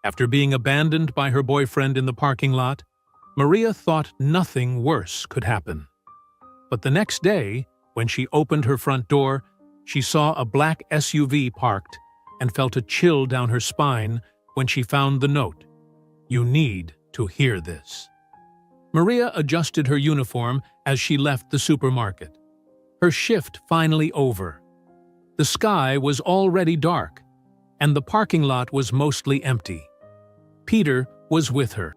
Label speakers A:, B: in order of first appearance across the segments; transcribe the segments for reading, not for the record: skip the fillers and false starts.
A: After being abandoned by her boyfriend in the parking lot, Maria thought nothing worse could happen. But the next day, when she opened her front door, she saw a black SUV parked and felt a chill down her spine when she found the note. "You need to hear this." Maria adjusted her uniform as she left the supermarket. Her shift finally over. The sky was already dark, and the parking lot was mostly empty. Peter was with her.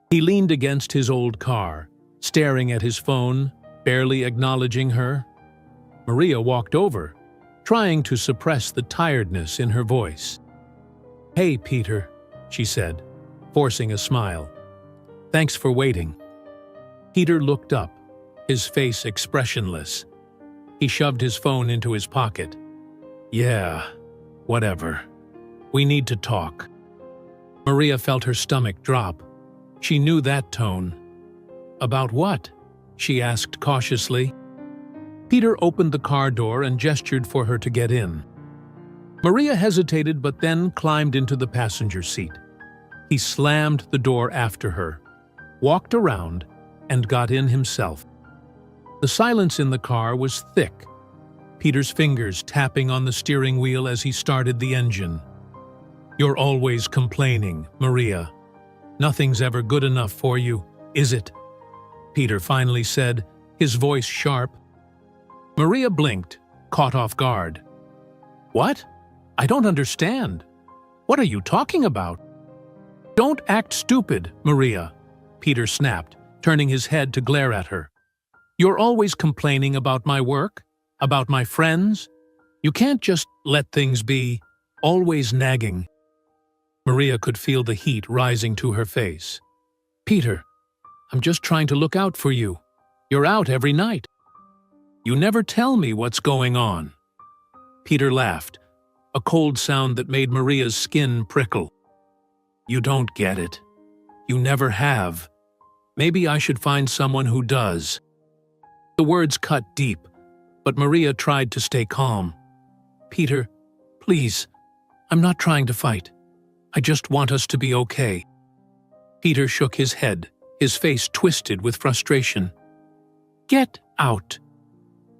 A: He leaned against his old car, staring at his phone, barely acknowledging her. Maria walked over, trying to suppress the tiredness in her voice. "Hey, Peter," she said, forcing a smile. "Thanks for waiting." Peter looked up, his face expressionless. He shoved his phone into his pocket. "Yeah, whatever. We need to talk." Maria felt her stomach drop. She knew that tone. "About what?" she asked cautiously. Peter opened the car door and gestured for her to get in. Maria hesitated but then climbed into the passenger seat. He slammed the door after her, walked around, and got in himself. The silence in the car was thick, Peter's fingers tapping on the steering wheel as he started the engine. "You're always complaining, Maria. Nothing's ever good enough for you, is it?" Peter finally said, his voice sharp. Maria blinked, caught off guard. "What? I don't understand. What are you talking about?" "Don't act stupid, Maria," Peter snapped, turning his head to glare at her. "You're always complaining about my work, about my friends. You can't just let things be, always nagging." Maria could feel the heat rising to her face. "Peter, I'm just trying to look out for you. You're out every night. You never tell me what's going on." Peter laughed, a cold sound that made Maria's skin prickle. "You don't get it. You never have. Maybe I should find someone who does." The words cut deep, but Maria tried to stay calm. "Peter, please, I'm not trying to fight. I just want us to be okay." Peter shook his head, his face twisted with frustration. "Get out."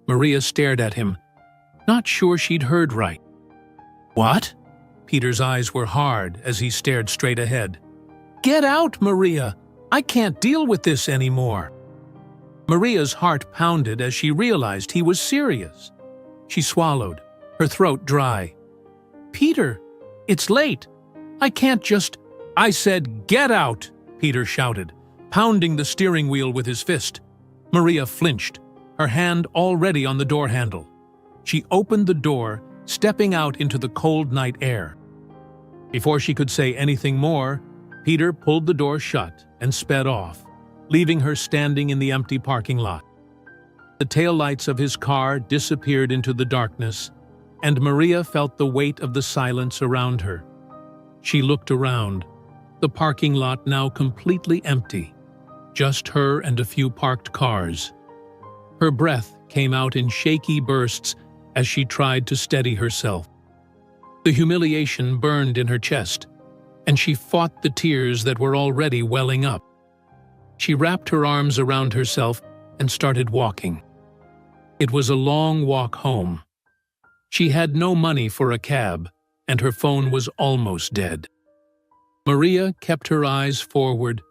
A: Maria stared at him, not sure she'd heard right. "What?" Peter's eyes were hard as he stared straight ahead. "Get out, Maria! I can't deal with this anymore." Maria's heart pounded as she realized he was serious. She swallowed, her throat dry. "Peter, it's late. I can't just—" "I said get out!" Peter shouted, pounding the steering wheel with his fist. Maria flinched, her hand already on the door handle. She opened the door, stepping out into the cold night air. Before she could say anything more, Peter pulled the door shut and sped off, leaving her standing in the empty parking lot. The taillights of his car disappeared into the darkness, and Maria felt the weight of the silence around her. She looked around, the parking lot now completely empty, just her and a few parked cars. Her breath came out in shaky bursts as she tried to steady herself. The humiliation burned in her chest, and she fought the tears that were already welling up. She wrapped her arms around herself and started walking. It was a long walk home. She had no money for a cab, and her phone was almost dead. Maria kept her eyes forward,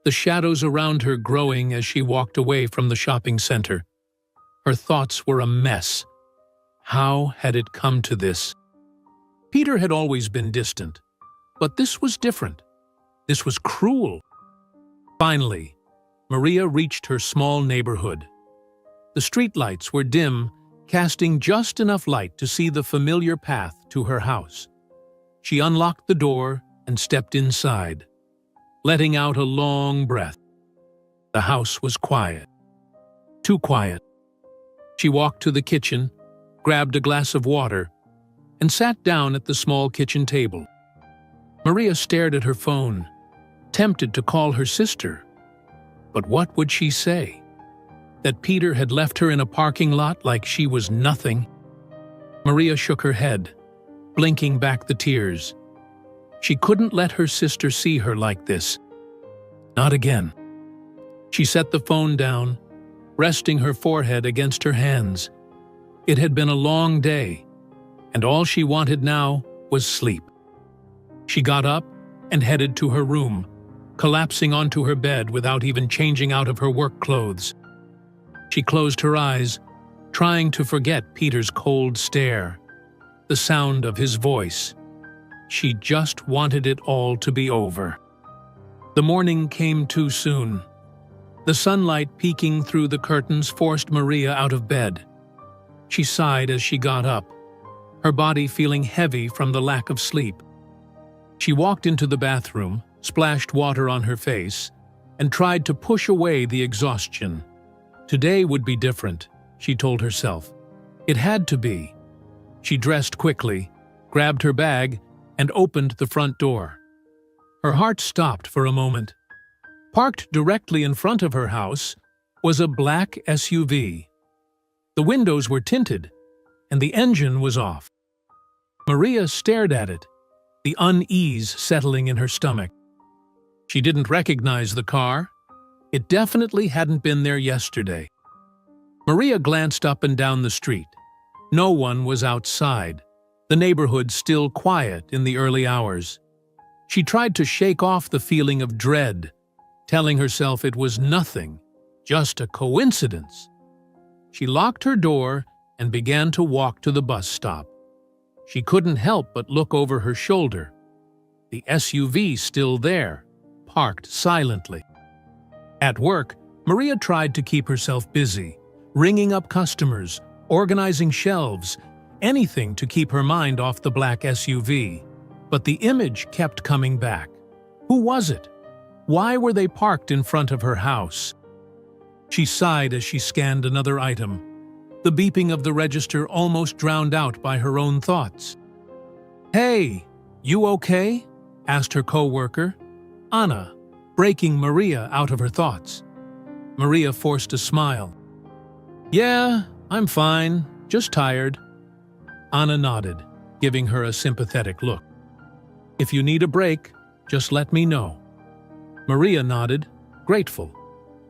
A: the shadows around her growing as she walked away from the shopping center. Her thoughts were a mess. How had it come to this? Peter had always been distant, but this was different. This was cruel. Finally, Maria reached her small neighborhood. The streetlights were dim, casting just enough light to see the familiar path to her house. She unlocked the door and stepped inside, letting out a long breath. The house was quiet. Too quiet. She walked to the kitchen, grabbed a glass of water, and sat down at the small kitchen table. Maria stared at her phone, tempted to call her sister. But what would she say? That Peter had left her in a parking lot like she was nothing? Maria shook her head, blinking back the tears. She couldn't let her sister see her like this. Not again. She set the phone down, resting her forehead against her hands. It had been a long day, and all she wanted now was sleep. She got up and headed to her room, collapsing onto her bed without even changing out of her work clothes. She closed her eyes, trying to forget Peter's cold stare, the sound of his voice. She just wanted it all to be over. The morning came too soon. The sunlight peeking through the curtains forced Maria out of bed. She sighed as she got up, her body feeling heavy from the lack of sleep. She walked into the bathroom, splashed water on her face, and tried to push away the exhaustion. Today would be different, she told herself. It had to be. She dressed quickly, grabbed her bag, and opened the front door. Her heart stopped for a moment. Parked directly in front of her house was a black SUV. The windows were tinted, and the engine was off. Maria stared at it, the unease settling in her stomach. She didn't recognize the car. It definitely hadn't been there yesterday. Maria glanced up and down the street. No one was outside, the neighborhood still quiet in the early hours. She tried to shake off the feeling of dread, telling herself it was nothing, just a coincidence. She locked her door and began to walk to the bus stop. She couldn't help but look over her shoulder. The SUV still there, parked silently. At work, Maria tried to keep herself busy, ringing up customers, organizing shelves, anything to keep her mind off the black SUV. But the image kept coming back. Who was it? Why were they parked in front of her house? She sighed as she scanned another item, the beeping of the register almost drowned out by her own thoughts. "Hey, you okay?" asked her co-worker, Anna, breaking Maria out of her thoughts. Maria forced a smile. "Yeah, I'm fine, just tired." Anna nodded, giving her a sympathetic look. "If you need a break, just let me know." Maria nodded, grateful,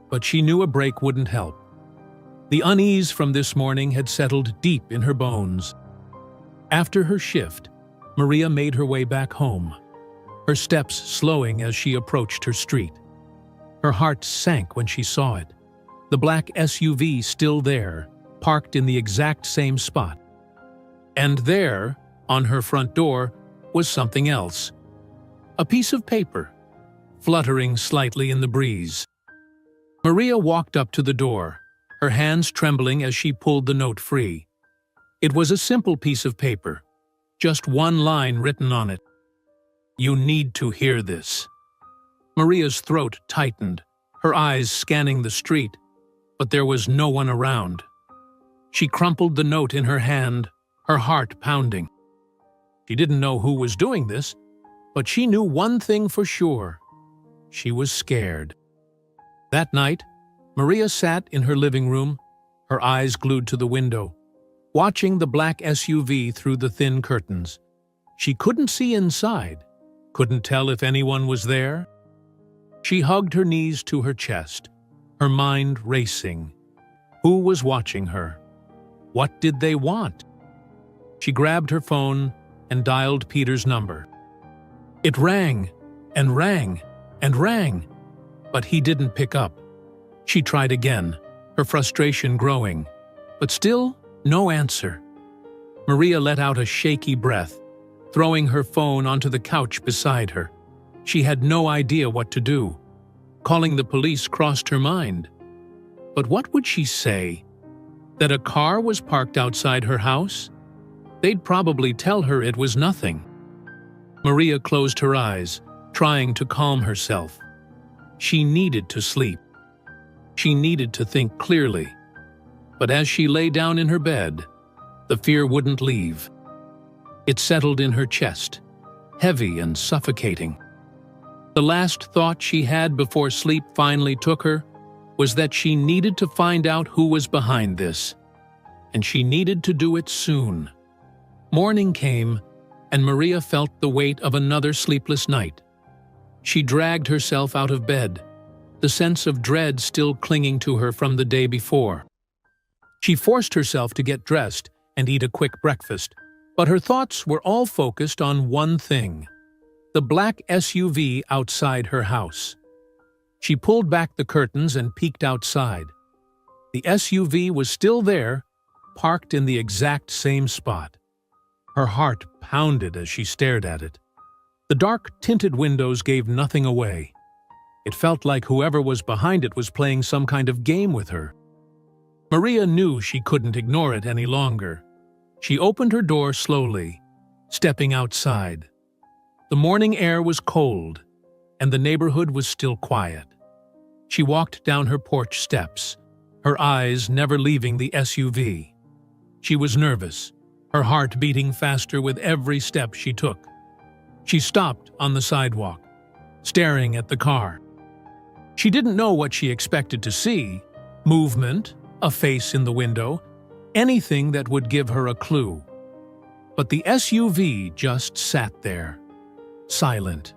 A: but she knew a break wouldn't help. The unease from this morning had settled deep in her bones. After her shift, Maria made her way back home, her steps slowing as she approached her street. Her heart sank when she saw it, the black SUV still there, parked in the exact same spot. And there, on her front door, was something else. A piece of paper, fluttering slightly in the breeze. Maria walked up to the door, her hands trembling as she pulled the note free. It was a simple piece of paper, just one line written on it. "You need to hear this." Maria's throat tightened, her eyes scanning the street, but there was no one around. She crumpled the note in her hand, her heart pounding. She didn't know who was doing this, but she knew one thing for sure. She was scared. That night, Maria sat in her living room, her eyes glued to the window, watching the black SUV through the thin curtains. She couldn't see inside, couldn't tell if anyone was there. She hugged her knees to her chest, her mind racing. Who was watching her? What did they want? She grabbed her phone and dialed Peter's number. It rang and rang and rang, but he didn't pick up. She tried again, her frustration growing, but still no answer. Maria let out a shaky breath, throwing her phone onto the couch beside her. She had no idea what to do. Calling the police crossed her mind. But what would she say? That a car was parked outside her house? They'd probably tell her it was nothing. Maria closed her eyes, trying to calm herself. She needed to sleep. She needed to think clearly. But as she lay down in her bed, the fear wouldn't leave. It settled in her chest, heavy and suffocating. The last thought she had before sleep finally took her was that she needed to find out who was behind this, and she needed to do it soon. Morning came, and Maria felt the weight of another sleepless night. She dragged herself out of bed, the sense of dread still clinging to her from the day before. She forced herself to get dressed and eat a quick breakfast, but her thoughts were all focused on one thing: the black SUV outside her house. She pulled back the curtains and peeked outside. The SUV was still there, parked in the exact same spot. Her heart pounded as she stared at it. The dark, tinted windows gave nothing away. It felt like whoever was behind it was playing some kind of game with her. Maria knew she couldn't ignore it any longer. She opened her door slowly, stepping outside. The morning air was cold, and the neighborhood was still quiet. She walked down her porch steps, her eyes never leaving the SUV. She was nervous, her heart beating faster with every step she took. She stopped on the sidewalk, staring at the car. She didn't know what she expected to see: movement, a face in the window, anything that would give her a clue. But the SUV just sat there, silent.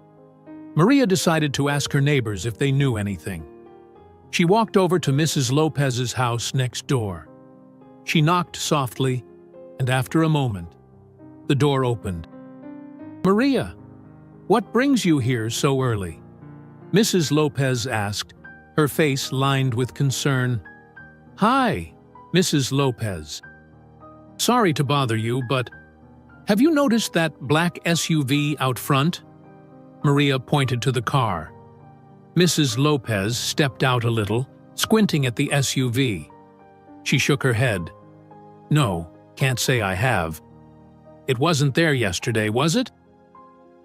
A: Maria decided to ask her neighbors if they knew anything. She walked over to Mrs. Lopez's house next door. She knocked softly, and after a moment, the door opened. "Maria, what brings you here so early?" Mrs. Lopez asked, her face lined with concern. "Hi, Mrs. Lopez. Sorry to bother you, but have you noticed that black SUV out front?" Maria pointed to the car. Mrs. Lopez stepped out a little, squinting at the SUV. She shook her head. "No, can't say I have. It wasn't there yesterday, was it?"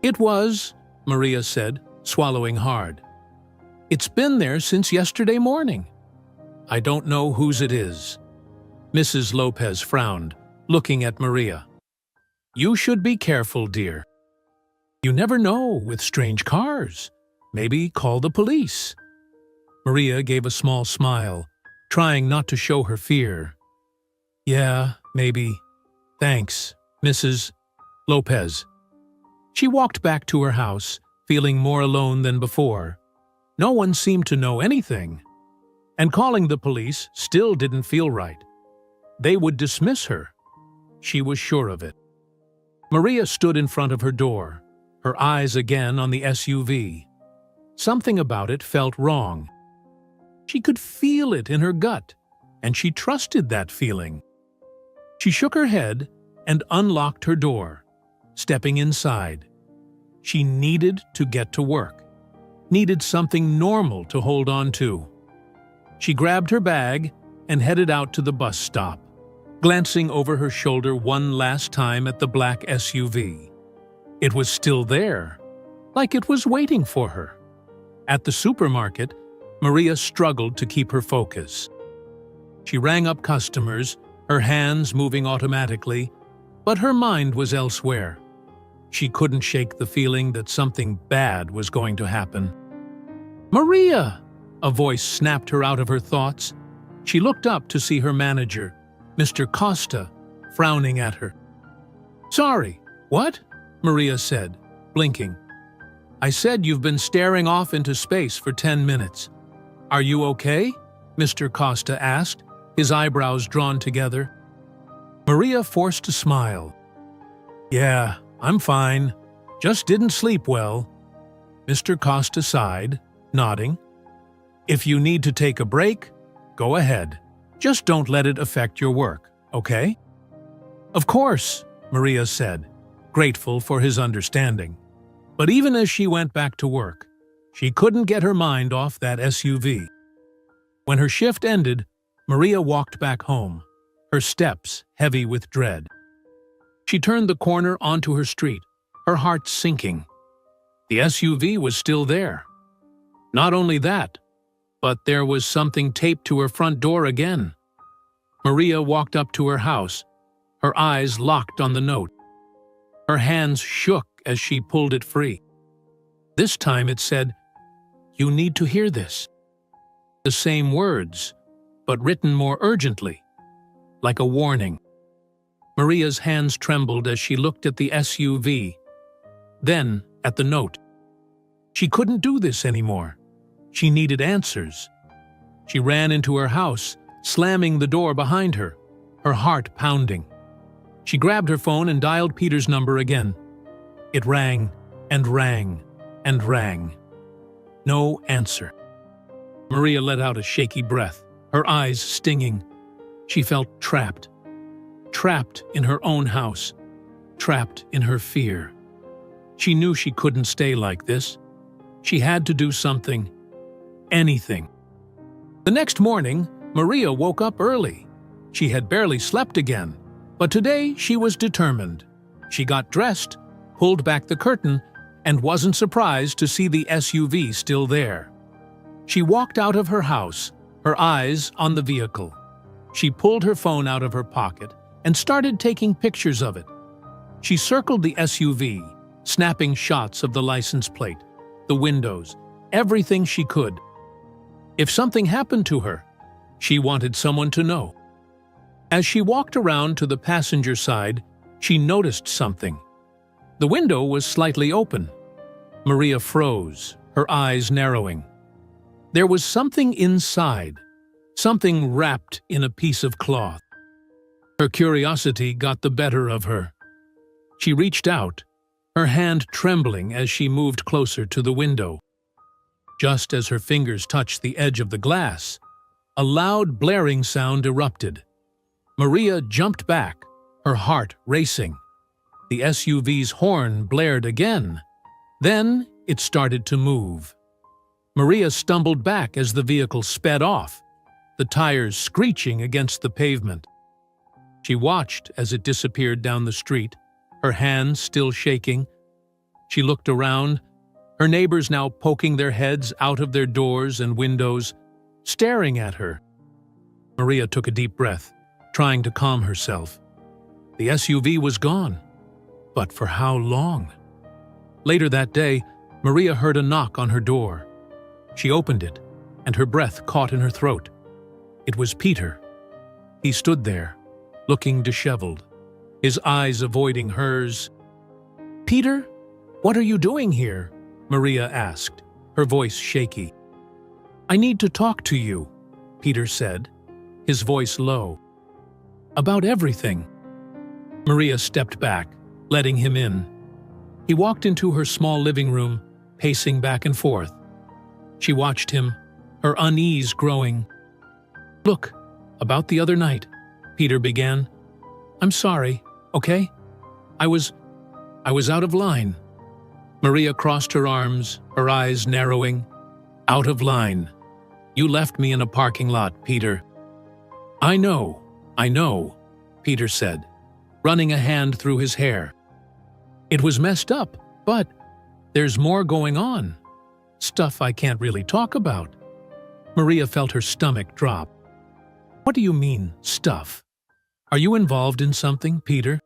A: "It was," Maria said, swallowing hard. "It's been there since yesterday morning." "I don't know whose it is." Mrs. Lopez frowned, looking at Maria. "You should be careful, dear. You never know with strange cars. Maybe call the police." Maria gave a small smile, trying not to show her fear. "Yeah, maybe. Thanks, Mrs. Lopez." She walked back to her house, feeling more alone than before. No one seemed to know anything. And calling the police still didn't feel right. They would dismiss her. She was sure of it. Maria stood in front of her door, her eyes again on the SUV. Something about it felt wrong. She could feel it in her gut, and she trusted that feeling. She shook her head and unlocked her door, stepping inside. She needed to get to work, needed something normal to hold on to. She grabbed her bag and headed out to the bus stop, glancing over her shoulder one last time at the black SUV. It was still there, like it was waiting for her. At the supermarket, Maria struggled to keep her focus. She rang up customers, her hands moving automatically, but her mind was elsewhere. She couldn't shake the feeling that something bad was going to happen. "Maria!" A voice snapped her out of her thoughts. She looked up to see her manager, Mr. Costa, frowning at her. "Sorry, what?" Maria said, blinking. "I said you've been staring off into space for 10 minutes. Are you okay?" Mr. Costa asked, his eyebrows drawn together. Maria forced a smile. "Yeah, I'm fine. Just didn't sleep well." Mr. Costa sighed, nodding. "If you need to take a break, go ahead. Just don't let it affect your work, okay?" "Of course," Maria said, grateful for his understanding. But even as she went back to work, she couldn't get her mind off that SUV. When her shift ended, Maria walked back home, her steps heavy with dread. She turned the corner onto her street, her heart sinking. The SUV was still there. Not only that, but there was something taped to her front door again. Maria walked up to her house, her eyes locked on the note. Her hands shook as she pulled it free. This time it said, "You need to hear this." The same words, but written more urgently, like a warning. Maria's hands trembled as she looked at the SUV, then at the note. She couldn't do this anymore. She needed answers. She ran into her house, slamming the door behind her, her heart pounding. She grabbed her phone and dialed Peter's number again. It rang and rang and rang. No answer. Maria let out a shaky breath, her eyes stinging. She felt trapped. Trapped in her own house. Trapped in her fear. She knew she couldn't stay like this. She had to do something. Anything. The next morning, Maria woke up early. She had barely slept again, but today she was determined. She got dressed, pulled back the curtain, and wasn't surprised to see the SUV still there. She walked out of her house, her eyes on the vehicle. She pulled her phone out of her pocket and started taking pictures of it. She circled the SUV, snapping shots of the license plate, the windows, everything she could. If something happened to her, she wanted someone to know. As she walked around to the passenger side, she noticed something. The window was slightly open. Maria froze, her eyes narrowing. There was something inside, something wrapped in a piece of cloth. Her curiosity got the better of her. She reached out, her hand trembling as she moved closer to the window. Just as her fingers touched the edge of the glass, a loud blaring sound erupted. Maria jumped back, her heart racing. The SUV's horn blared again. Then it started to move. Maria stumbled back as the vehicle sped off, the tires screeching against the pavement. She watched as it disappeared down the street, her hands still shaking. She looked around, her neighbors now poking their heads out of their doors and windows, staring at her. Maria took a deep breath, trying to calm herself. The SUV was gone, but for how long? Later that day, Maria heard a knock on her door. She opened it, and her breath caught in her throat. It was Peter. He stood there, looking disheveled, his eyes avoiding hers. "Peter, what are you doing here?" Maria asked, her voice shaky. "I need to talk to you," Peter said, his voice low. "About everything." Maria stepped back, letting him in. He walked into her small living room, pacing back and forth. She watched him, her unease growing. "Look, about the other night," Peter began. "I'm sorry, okay? I was out of line." Maria crossed her arms, her eyes narrowing. "Out of line. You left me in a parking lot, Peter." I know," Peter said, running a hand through his hair. "It was messed up, but there's more going on. Stuff I can't really talk about." Maria felt her stomach drop. "What do you mean, stuff? Are you involved in something, Peter?"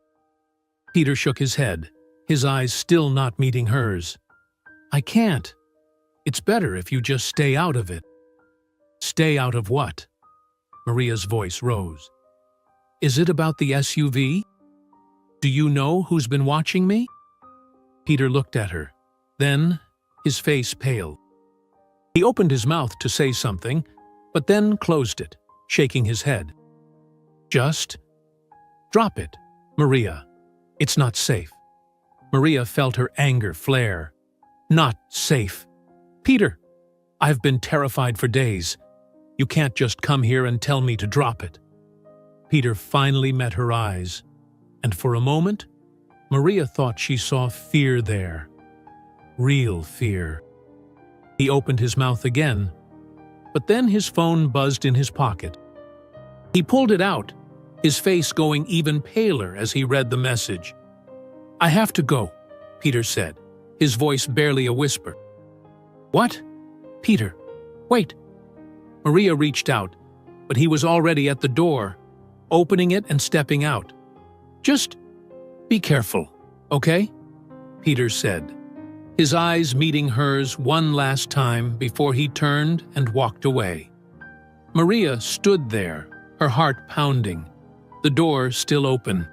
A: Peter shook his head, his eyes still not meeting hers. "I can't. It's better if you just stay out of it." "Stay out of what?" Maria's voice rose. "Is it about the SUV? Do you know who's been watching me?" Peter looked at her. Then, his face paled. He opened his mouth to say something, but then closed it, shaking his head. "Just drop it, Maria. It's not safe." Maria felt her anger flare. "Not safe. Peter, I've been terrified for days. You can't just come here and tell me to drop it." Peter finally met her eyes, and for a moment, Maria thought she saw fear there. Real fear. He opened his mouth again, but then his phone buzzed in his pocket. He pulled it out, his face going even paler as he read the message. "I have to go," Peter said, his voice barely a whisper. "What? Peter, wait." Maria reached out, but he was already at the door, opening it and stepping out. "Just be careful, okay?" Peter said, his eyes meeting hers one last time before he turned and walked away. Maria stood there, her heart pounding, the door still open.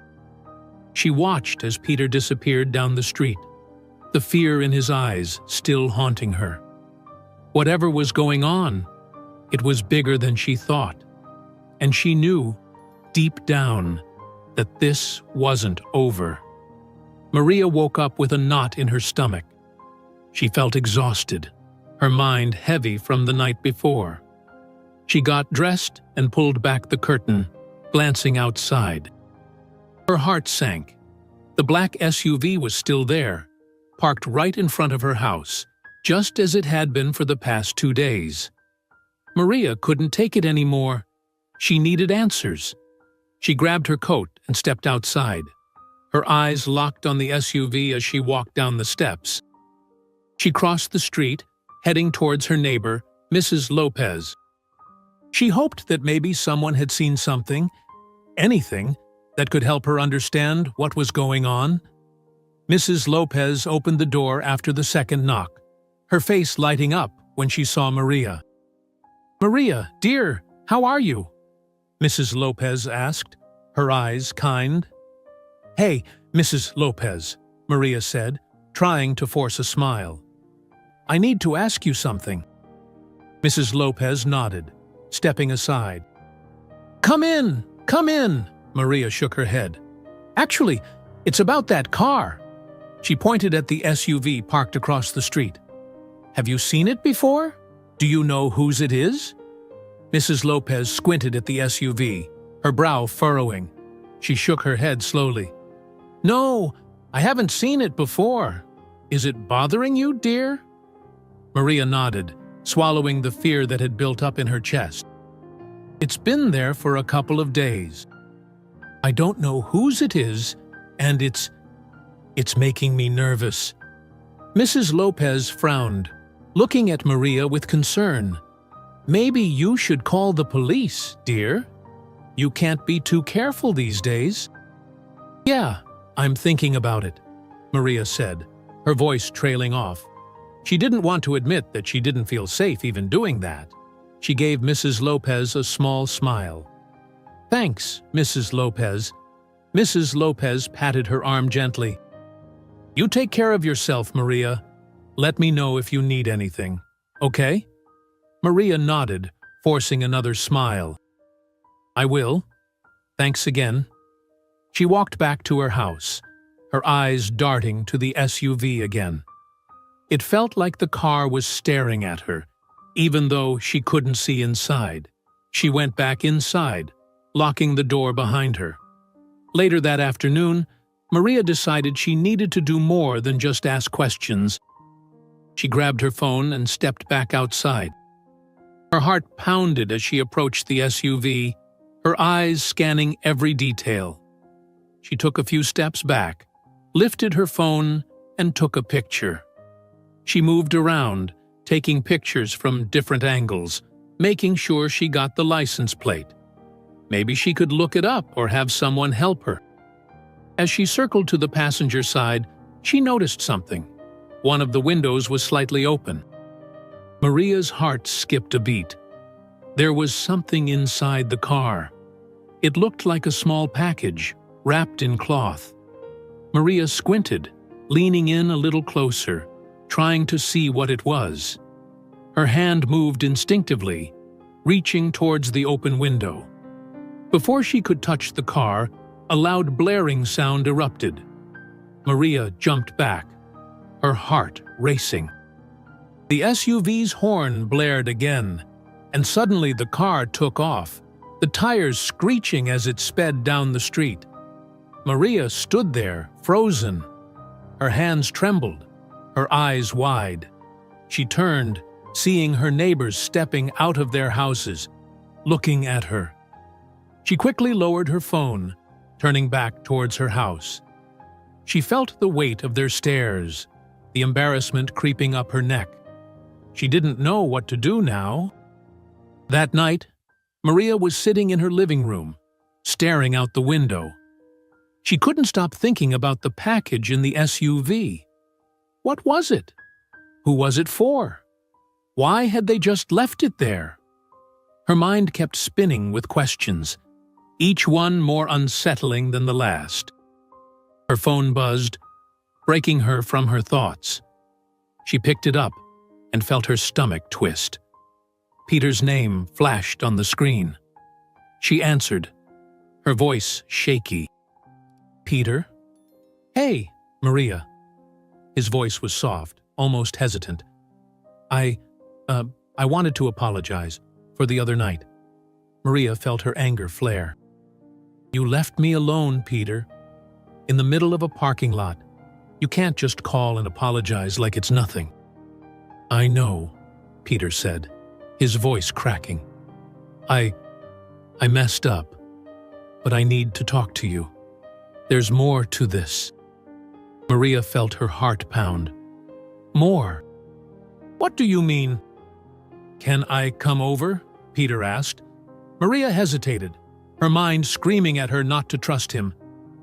A: She watched as Peter disappeared down the street, the fear in his eyes still haunting her. Whatever was going on, it was bigger than she thought, and she knew, deep down, that this wasn't over. Maria woke up with a knot in her stomach. She felt exhausted, her mind heavy from the night before. She got dressed and pulled back the curtain, glancing outside. Her heart sank. The black SUV was still there, parked right in front of her house, just as it had been for the past 2 days. Maria couldn't take it anymore. She needed answers. She grabbed her coat and stepped outside. Her eyes locked on the SUV as she walked down the steps. She crossed the street, heading towards her neighbor, Mrs. Lopez. She hoped that maybe someone had seen something, anything, that could help her understand what was going on. Mrs. Lopez opened the door after the second knock, her face lighting up when she saw Maria. "Maria, dear, how are you?" Mrs. Lopez asked, her eyes kind. "Hey, Mrs. Lopez," Maria said, trying to force a smile. "I need to ask you something." Mrs. Lopez nodded, stepping aside. Come in, Maria shook her head. "Actually, it's about that car." She pointed at the SUV parked across the street. "Have you seen it before? Do you know whose it is?" Mrs. Lopez squinted at the SUV, her brow furrowing. She shook her head slowly. "No, I haven't seen it before. Is it bothering you, dear?" Maria nodded, swallowing the fear that had built up in her chest. "It's been there for a couple of days. I don't know whose it is, and it's making me nervous." Mrs. Lopez frowned, looking at Maria with concern. "Maybe you should call the police, dear. You can't be too careful these days." "Yeah, I'm thinking about it," Maria said, her voice trailing off. She didn't want to admit that she didn't feel safe even doing that. She gave Mrs. Lopez a small smile. "Thanks, Mrs. Lopez." Mrs. Lopez patted her arm gently. "You take care of yourself, Maria. Let me know if you need anything, okay?" Maria nodded, forcing another smile. "I will. Thanks again." She walked back to her house, her eyes darting to the SUV again. It felt like the car was staring at her, even though she couldn't see inside. She went back inside, locking the door behind her. Later that afternoon, Maria decided she needed to do more than just ask questions. She grabbed her phone and stepped back outside. Her heart pounded as she approached the SUV, her eyes scanning every detail. She took a few steps back, lifted her phone, and took a picture. She moved around, taking pictures from different angles, making sure she got the license plate. Maybe she could look it up or have someone help her. As she circled to the passenger side, she noticed something. One of the windows was slightly open. Maria's heart skipped a beat. There was something inside the car. It looked like a small package, wrapped in cloth. Maria squinted, leaning in a little closer, trying to see what it was. Her hand moved instinctively, reaching towards the open window. Before she could touch the car, a loud blaring sound erupted. Maria jumped back, her heart racing. The SUV's horn blared again, and suddenly the car took off, the tires screeching as it sped down the street. Maria stood there, frozen. Her hands trembled, her eyes wide. She turned, seeing her neighbors stepping out of their houses, looking at her. She quickly lowered her phone, turning back towards her house. She felt the weight of their stares, the embarrassment creeping up her neck. She didn't know what to do now. That night, Maria was sitting in her living room, staring out the window. She couldn't stop thinking about the package in the SUV. What was it? Who was it for? Why had they just left it there? Her mind kept spinning with questions, each one more unsettling than the last. Her phone buzzed, breaking her from her thoughts. She picked it up and felt her stomach twist. Peter's name flashed on the screen. She answered, her voice shaky. "Peter?" "Hey, Maria." His voice was soft, almost hesitant. I wanted to apologize for the other night." Maria felt her anger flare. "You left me alone, Peter. In the middle of a parking lot. You can't just call and apologize like it's nothing." "I know," Peter said, his voice cracking. I messed up, but I need to talk to you. There's more to this." Maria felt her heart pound. "More? What do you mean?" "Can I come over?" Peter asked. Maria hesitated, her mind screaming at her not to trust him.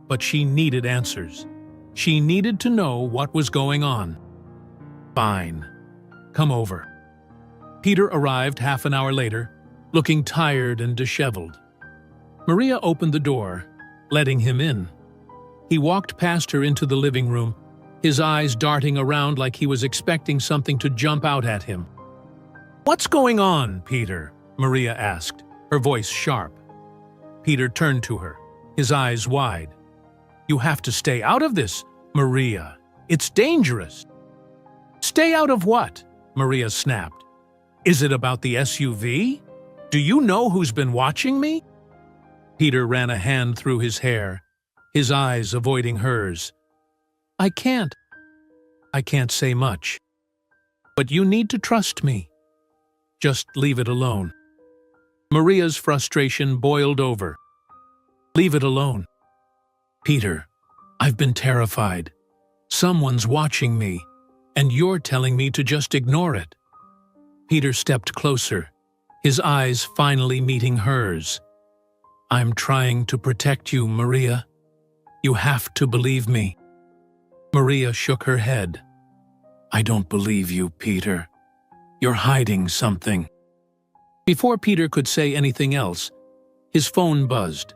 A: But she needed answers. She needed to know what was going on. "Fine. Come over." Peter arrived half an hour later, looking tired and disheveled. Maria opened the door, letting him in. He walked past her into the living room, his eyes darting around like he was expecting something to jump out at him. "What's going on, Peter?" Maria asked, her voice sharp. Peter turned to her, his eyes wide. "You have to stay out of this, Maria. It's dangerous." "Stay out of what?" Maria snapped. "Is it about the SUV? Do you know who's been watching me?" Peter ran a hand through his hair, his eyes avoiding hers. I can't say much. But you need to trust me. Just leave it alone." Maria's frustration boiled over. "Leave it alone." "Peter, I've been terrified. Someone's watching me, and you're telling me to just ignore it." Peter stepped closer, his eyes finally meeting hers. "I'm trying to protect you, Maria. You have to believe me." Maria shook her head. "I don't believe you, Peter. You're hiding something." Before Peter could say anything else, his phone buzzed.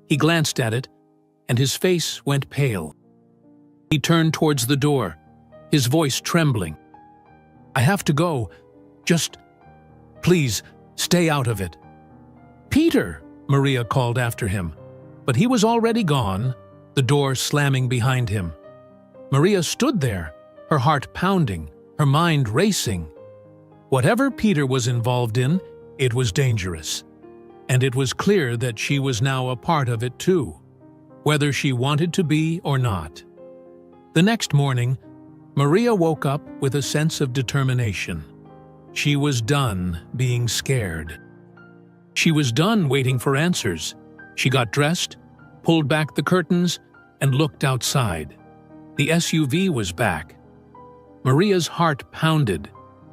A: He glanced at it, and his face went pale. He turned towards the door, his voice trembling. "I have to go. Just, please, stay out of it." "Peter!" Maria called after him, but he was already gone, the door slamming behind him. Maria stood there, her heart pounding, her mind racing. Whatever Peter was involved in, it was dangerous. And it was clear that she was now a part of it too, whether she wanted to be or not. The next morning, Maria woke up with a sense of determination. She was done being scared. She was done waiting for answers. She got dressed, pulled back the curtains, and looked outside. The SUV was back. Maria's heart pounded,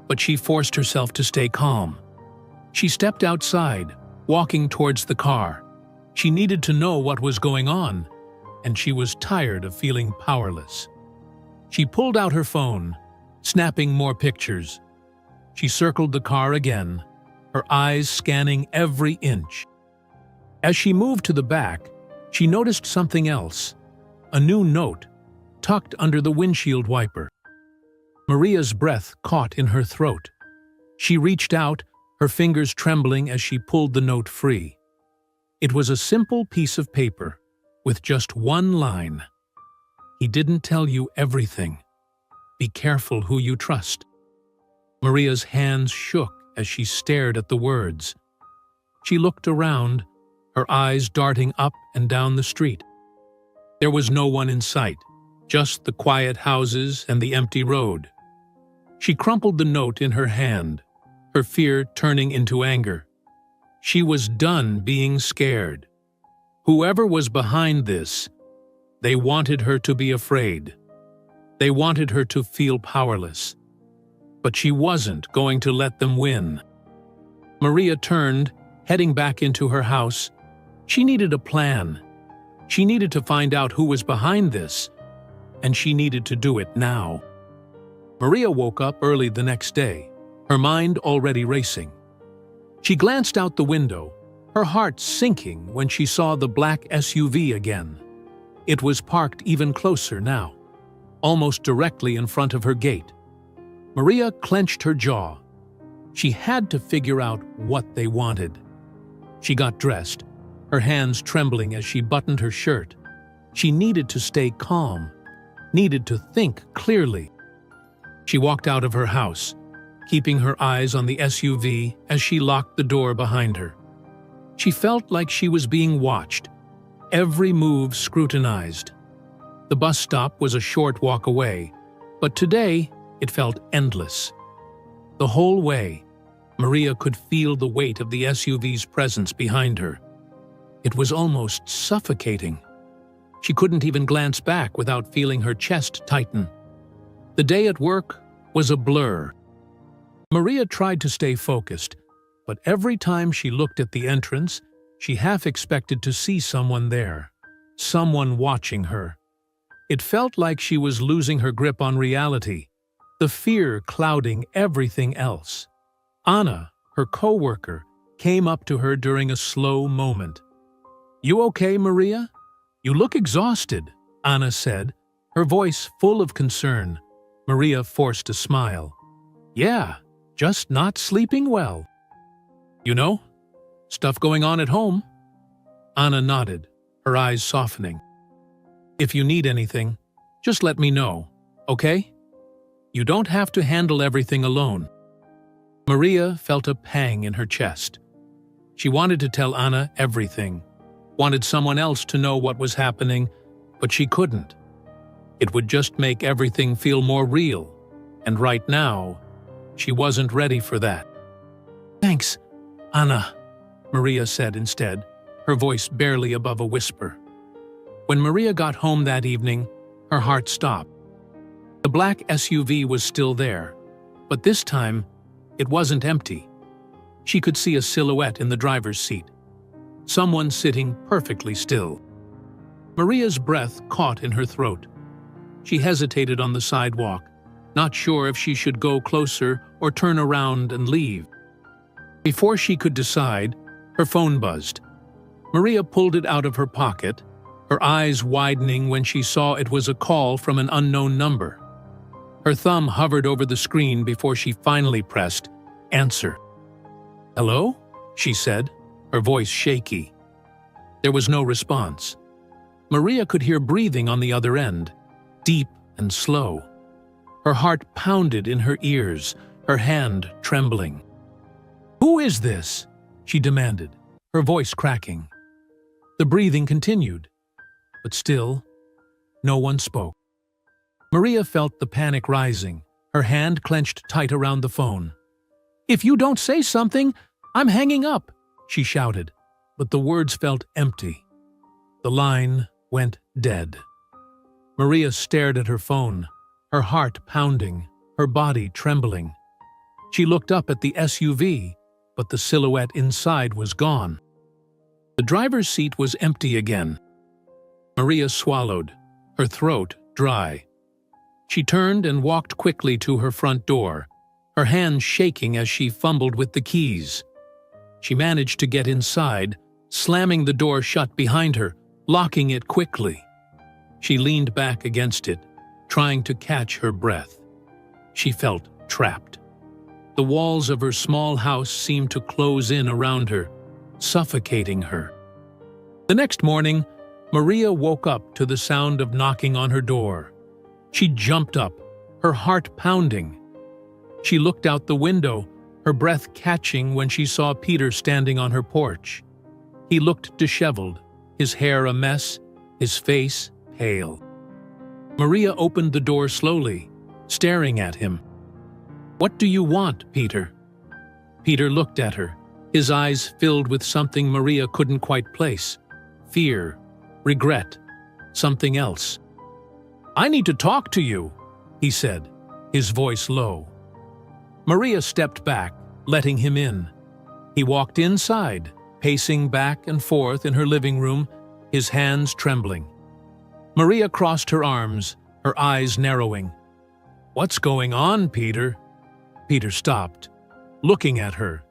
A: but she forced herself to stay calm. She stepped outside, walking towards the car. She needed to know what was going on, and she was tired of feeling powerless. She pulled out her phone, snapping more pictures. She circled the car again, her eyes scanning every inch. As she moved to the back, she noticed something else, a new note, tucked under the windshield wiper. Maria's breath caught in her throat. She reached out, her fingers trembling as she pulled the note free. It was a simple piece of paper, with just one line. "He didn't tell you everything. Be careful who you trust." Maria's hands shook as she stared at the words. She looked around, her eyes darting up and down the street. There was no one in sight, just the quiet houses and the empty road. She crumpled the note in her hand, her fear turning into anger. She was done being scared. Whoever was behind this, they wanted her to be afraid. They wanted her to feel powerless. But she wasn't going to let them win. Maria turned, heading back into her house. She needed a plan. She needed to find out who was behind this, and she needed to do it now. Maria woke up early the next day, her mind already racing. She glanced out the window, her heart sinking when she saw the black SUV again. It was parked even closer now, almost directly in front of her gate. Maria clenched her jaw. She had to figure out what they wanted. She got dressed, her hands trembling as she buttoned her shirt. She needed to stay calm, needed to think clearly. She walked out of her house, keeping her eyes on the SUV as she locked the door behind her. She felt like she was being watched, every move scrutinized. The bus stop was a short walk away, but today it felt endless. The whole way, Maria could feel the weight of the SUV's presence behind her. It was almost suffocating. She couldn't even glance back without feeling her chest tighten. The day at work was a blur. Maria tried to stay focused, but every time she looked at the entrance, she half expected to see someone there, someone watching her. It felt like she was losing her grip on reality, the fear clouding everything else. Anna, her co-worker, came up to her during a slow moment. "You okay, Maria? You look exhausted," Anna said, her voice full of concern. Maria forced a smile. "Yeah, just not sleeping well." "You know, stuff going on at home." Anna nodded, her eyes softening. "If you need anything, just let me know, okay? You don't have to handle everything alone." Maria felt a pang in her chest. She wanted to tell Anna everything, wanted someone else to know what was happening, but she couldn't. It would just make everything feel more real, and right now, she wasn't ready for that. "Thanks, Anna," Maria said instead, her voice barely above a whisper. When Maria got home that evening, her heart stopped. The black SUV was still there, but this time, it wasn't empty. She could see a silhouette in the driver's seat, someone sitting perfectly still. Maria's breath caught in her throat. She hesitated on the sidewalk, not sure if she should go closer or turn around and leave. Before she could decide, her phone buzzed. Maria pulled it out of her pocket, her eyes widening when she saw it was a call from an unknown number. Her thumb hovered over the screen before she finally pressed answer. "Hello?" she said, her voice shaky. There was no response. Maria could hear breathing on the other end, deep and slow. Her heart pounded in her ears, her hand trembling. "Who is this?" she demanded, her voice cracking. The breathing continued, but still, no one spoke. Maria felt the panic rising, her hand clenched tight around the phone. "If you don't say something, I'm hanging up," she shouted, but the words felt empty. The line went dead. Maria stared at her phone, her heart pounding, her body trembling. She looked up at the SUV, but the silhouette inside was gone. The driver's seat was empty again. Maria swallowed, her throat dry. She turned and walked quickly to her front door, her hands shaking as she fumbled with the keys. She managed to get inside, slamming the door shut behind her, locking it quickly. She leaned back against it, trying to catch her breath. She felt trapped. The walls of her small house seemed to close in around her, suffocating her. The next morning, Maria woke up to the sound of knocking on her door. She jumped up, her heart pounding. She looked out the window, her breath catching when she saw Peter standing on her porch. He looked disheveled, his hair a mess, his face pale. Maria opened the door slowly, staring at him. "What do you want, Peter?" Peter looked at her, his eyes filled with something Maria couldn't quite place. Fear, regret, something else. "I need to talk to you," he said, his voice low. Maria stepped back, letting him in. He walked inside, pacing back and forth in her living room, his hands trembling. Maria crossed her arms, her eyes narrowing. "What's going on, Peter?" Peter stopped, looking at her.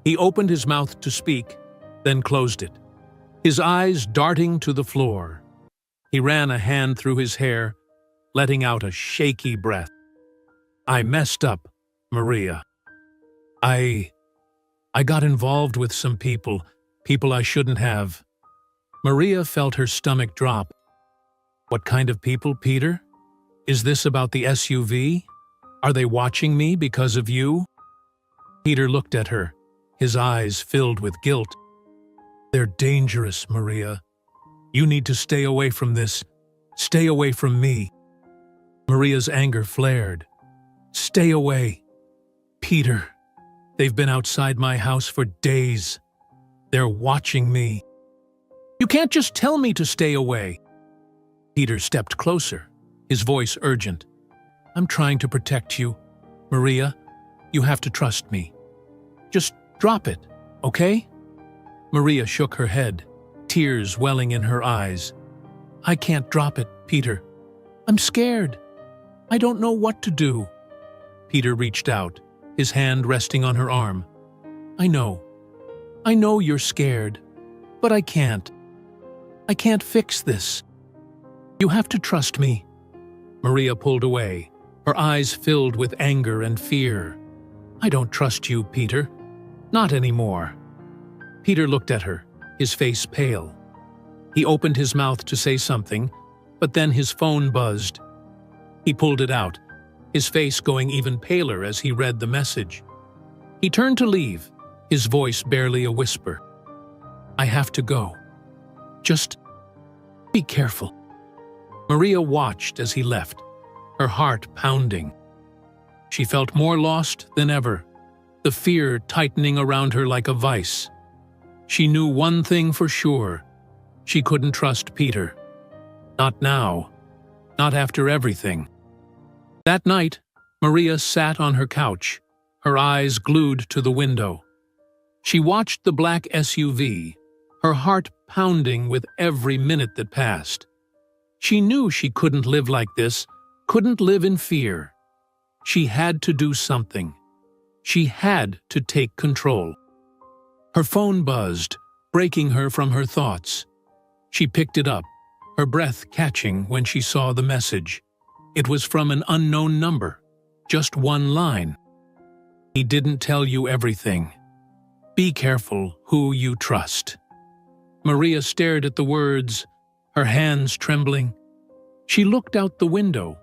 A: He opened his mouth to speak, then closed it, his eyes darting to the floor. He ran a hand through his hair, letting out a shaky breath. "I messed up, Maria. I got involved with some people I shouldn't have." Maria felt her stomach drop. "What kind of people, Peter? Is this about the SUV? Are they watching me because of you?" Peter looked at her, his eyes filled with guilt. "They're dangerous, Maria. You need to stay away from this. Stay away from me." Maria's anger flared. "Stay away. Peter, they've been outside my house for days. They're watching me." "You can't just tell me to stay away." Peter stepped closer, his voice urgent. "I'm trying to protect you. Maria, you have to trust me. Just drop it, okay?" Maria shook her head, tears welling in her eyes. "I can't drop it, Peter. I'm scared. I don't know what to do." Peter reached out, his hand resting on her arm. I know you're scared, but I can't. I can't fix this. You have to trust me." Maria pulled away, her eyes filled with anger and fear. "I don't trust you, Peter. Not anymore." Peter looked at her, his face pale. He opened his mouth to say something, but then his phone buzzed. He pulled it out, his face going even paler as he read the message. He turned to leave, his voice barely a whisper. "I have to go. Just be careful." Maria watched as he left, her heart pounding. She felt more lost than ever, the fear tightening around her like a vice. She knew one thing for sure. She couldn't trust Peter. Not now. Not after everything. That night, Maria sat on her couch, her eyes glued to the window. She watched the black SUV, her heart pounding with every minute that passed. She knew she couldn't live like this, couldn't live in fear. She had to do something. She had to take control. Her phone buzzed, breaking her from her thoughts. She picked it up, her breath catching when she saw the message. It was from an unknown number, just one line. "He didn't tell you everything. Be careful who you trust." Maria stared at the words, her hands trembling. She looked out the window,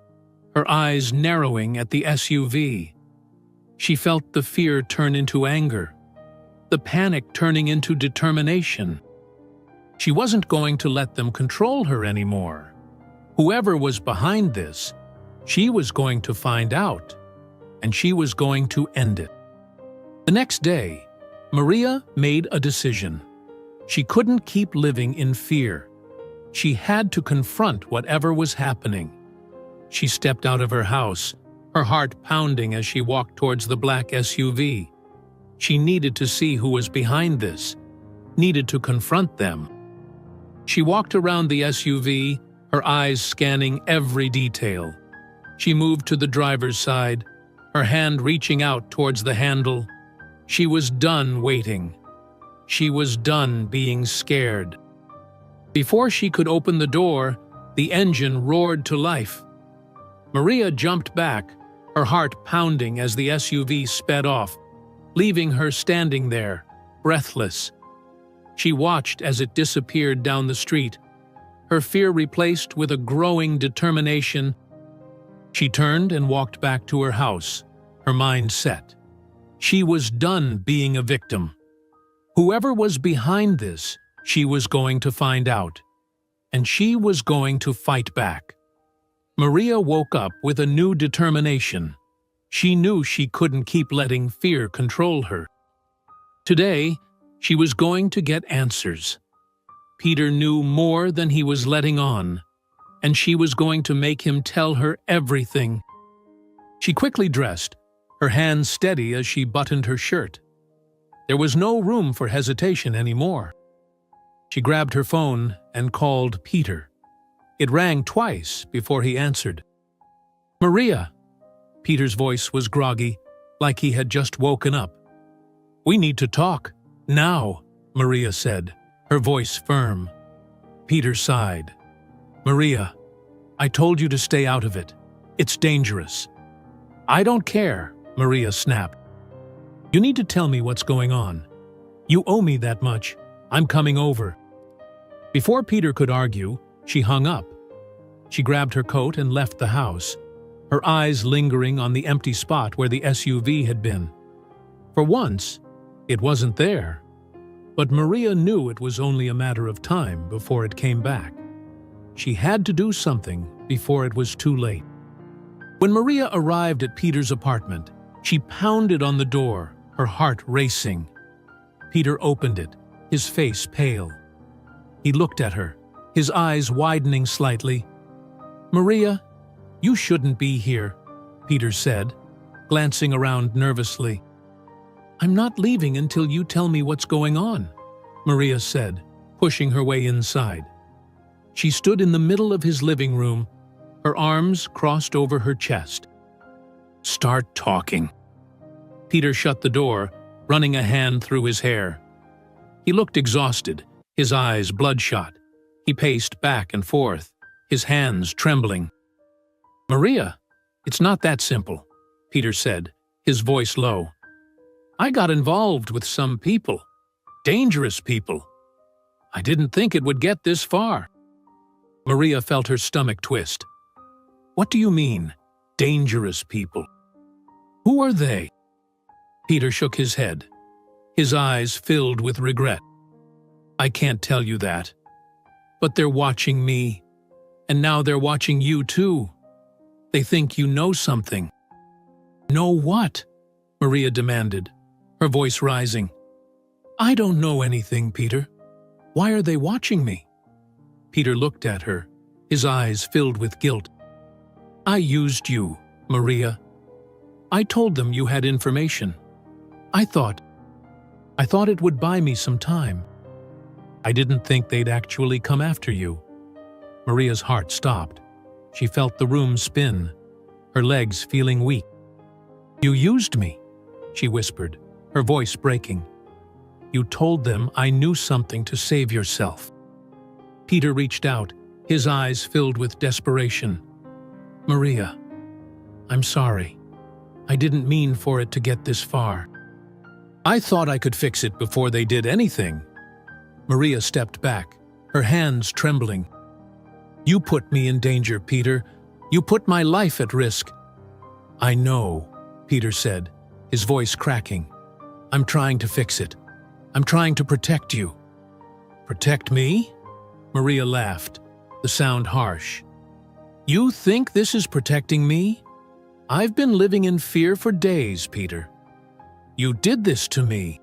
A: her eyes narrowing at the SUV. She felt the fear turn into anger, the panic turning into determination. She wasn't going to let them control her anymore. Whoever was behind this, she was going to find out, and she was going to end it. The next day, Maria made a decision. She couldn't keep living in fear. She had to confront whatever was happening. She stepped out of her house, her heart pounding as she walked towards the black SUV. She needed to see who was behind this, needed to confront them. She walked around the SUV, her eyes scanning every detail. She moved to the driver's side, her hand reaching out towards the handle. She was done waiting. She was done being scared. Before she could open the door, the engine roared to life. Maria jumped back, her heart pounding as the SUV sped off, leaving her standing there, breathless. She watched as it disappeared down the street, her fear replaced with a growing determination. She turned and walked back to her house, her mind set. She was done being a victim. Whoever was behind this, she was going to find out. And she was going to fight back. Maria woke up with a new determination. She knew she couldn't keep letting fear control her. Today, she was going to get answers. Peter knew more than he was letting on, and she was going to make him tell her everything. She quickly dressed, her hands steady as she buttoned her shirt. There was no room for hesitation anymore. She grabbed her phone and called Peter. It rang twice before he answered. "Maria!" Peter's voice was groggy, like he had just woken up. "We need to talk. Now," Maria said, her voice firm. Peter sighed. Maria, I told you to stay out of it. It's dangerous. I don't care, Maria snapped. You need to tell me what's going on. You owe me that much. I'm coming over. Before Peter could argue, she hung up. She grabbed her coat and left the house, her eyes lingering on the empty spot where the SUV had been. For once, it wasn't there. But Maria knew it was only a matter of time before it came back. She had to do something before it was too late. When Maria arrived at Peter's apartment, she pounded on the door, her heart racing. Peter opened it, his face pale. He looked at her, his eyes widening slightly. Maria, you shouldn't be here, Peter said, glancing around nervously. I'm not leaving until you tell me what's going on, Maria said, pushing her way inside. She stood in the middle of his living room, her arms crossed over her chest. Start talking. Peter shut the door, running a hand through his hair. He looked exhausted, his eyes bloodshot. He paced back and forth, his hands trembling. Maria, it's not that simple, Peter said, his voice low. I got involved with some people, dangerous people. I didn't think it would get this far. Maria felt her stomach twist. What do you mean, dangerous people? Who are they? Peter shook his head, his eyes filled with regret. I can't tell you that. But they're watching me, and now they're watching you too. They think you know something. Know what? Maria demanded, her voice rising. I don't know anything, Peter. Why are they watching me? Peter looked at her, his eyes filled with guilt. I used you, Maria. I told them you had information. I thought it would buy me some time. I didn't think they'd actually come after you. Maria's heart stopped. She felt the room spin, her legs feeling weak. You used me, she whispered, her voice breaking. You told them I knew something to save yourself. Peter reached out, his eyes filled with desperation. Maria, I'm sorry. I didn't mean for it to get this far. I thought I could fix it before they did anything. Maria stepped back, her hands trembling. You put me in danger, Peter. You put my life at risk. I know, Peter said, his voice cracking. I'm trying to fix it. I'm trying to protect you. Protect me? Maria laughed, the sound harsh. You think this is protecting me? I've been living in fear for days, Peter. You did this to me.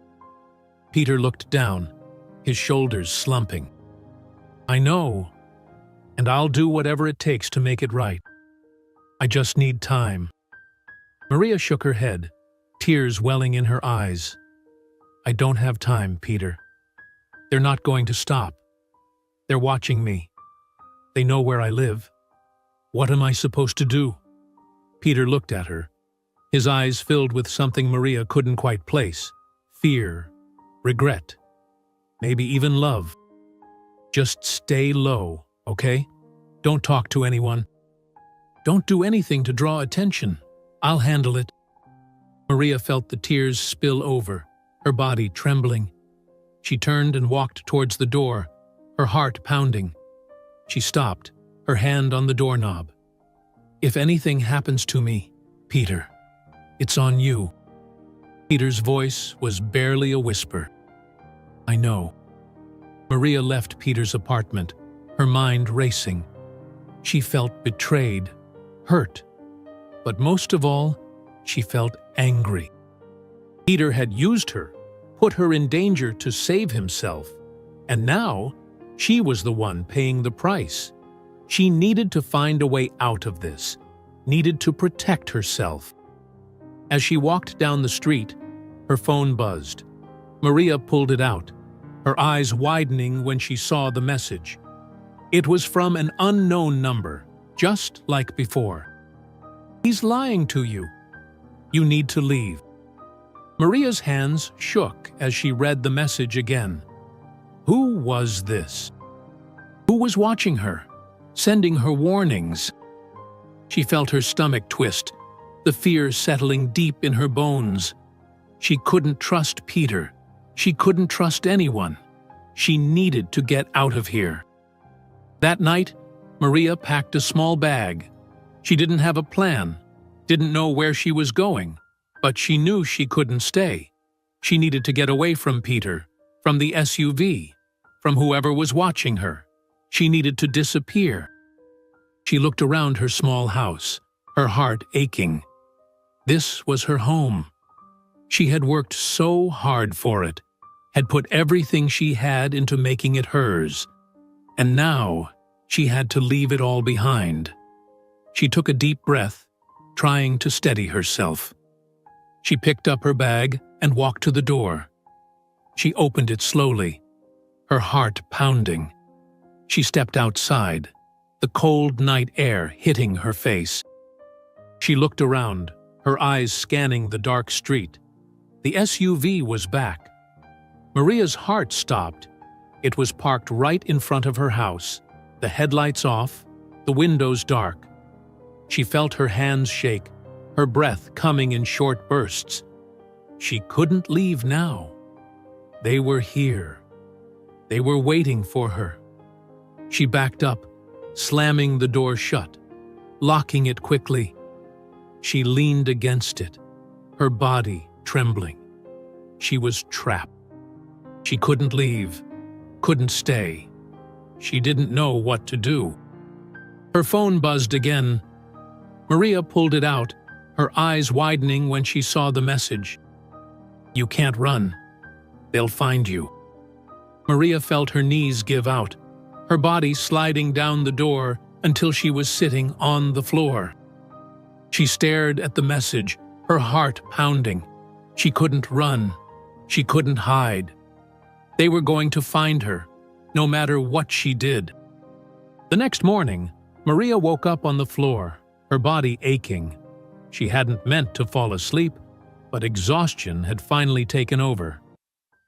A: Peter looked down, his shoulders slumping. I know, and I'll do whatever it takes to make it right. I just need time. Maria shook her head, tears welling in her eyes. I don't have time, Peter. They're not going to stop. They're watching me. They know where I live. What am I supposed to do? Peter looked at her, his eyes filled with something Maria couldn't quite place. Fear, regret, maybe even love. Just stay low, okay? Don't talk to anyone. Don't do anything to draw attention. I'll handle it. Maria felt the tears spill over, her body trembling. She turned and walked towards the door, her heart pounding. She stopped, her hand on the doorknob. If anything happens to me, Peter, it's on you. Peter's voice was barely a whisper. I know. Maria left Peter's apartment, her mind racing. She felt betrayed, hurt, but most of all, she felt angry. Peter had used her, put her in danger to save himself, and now she was the one paying the price. She needed to find a way out of this, needed to protect herself. As she walked down the street, her phone buzzed. Maria pulled it out, her eyes widening when she saw the message. It was from an unknown number, just like before. He's lying to you. You need to leave. Maria's hands shook as she read the message again. Who was this? Who was watching her? sending her warnings. She felt her stomach twist, the fear settling deep in her bones. She couldn't trust Peter. She couldn't trust anyone. She needed to get out of here. That night, Maria packed a small bag. She didn't have a plan, didn't know where she was going, but she knew she couldn't stay. She needed to get away from Peter, from the SUV, from whoever was watching her. She needed to disappear. She looked around her small house, her heart aching. This was her home. She had worked so hard for it, had put everything she had into making it hers, and now she had to leave it all behind. She took a deep breath, trying to steady herself. She picked up her bag and walked to the door. She opened it slowly, her heart pounding. She stepped outside, the cold night air hitting her face. She looked around, her eyes scanning the dark street. The SUV was back. Maria's heart stopped. It was parked right in front of her house, the headlights off, the windows dark. She felt her hands shake, her breath coming in short bursts. She couldn't leave now. They were here. They were waiting for her. She backed up, slamming the door shut, locking it quickly. She leaned against it, her body trembling. She was trapped. She couldn't leave, couldn't stay. She didn't know what to do. Her phone buzzed again. Maria pulled it out, her eyes widening when she saw the message. "You can't run. They'll find you." Maria felt her knees give out, her body sliding down the door until she was sitting on the floor. She stared at the message, her heart pounding. She couldn't run. She couldn't hide. They were going to find her, no matter what she did. The next morning, Maria woke up on the floor, her body aching. She hadn't meant to fall asleep, but exhaustion had finally taken over.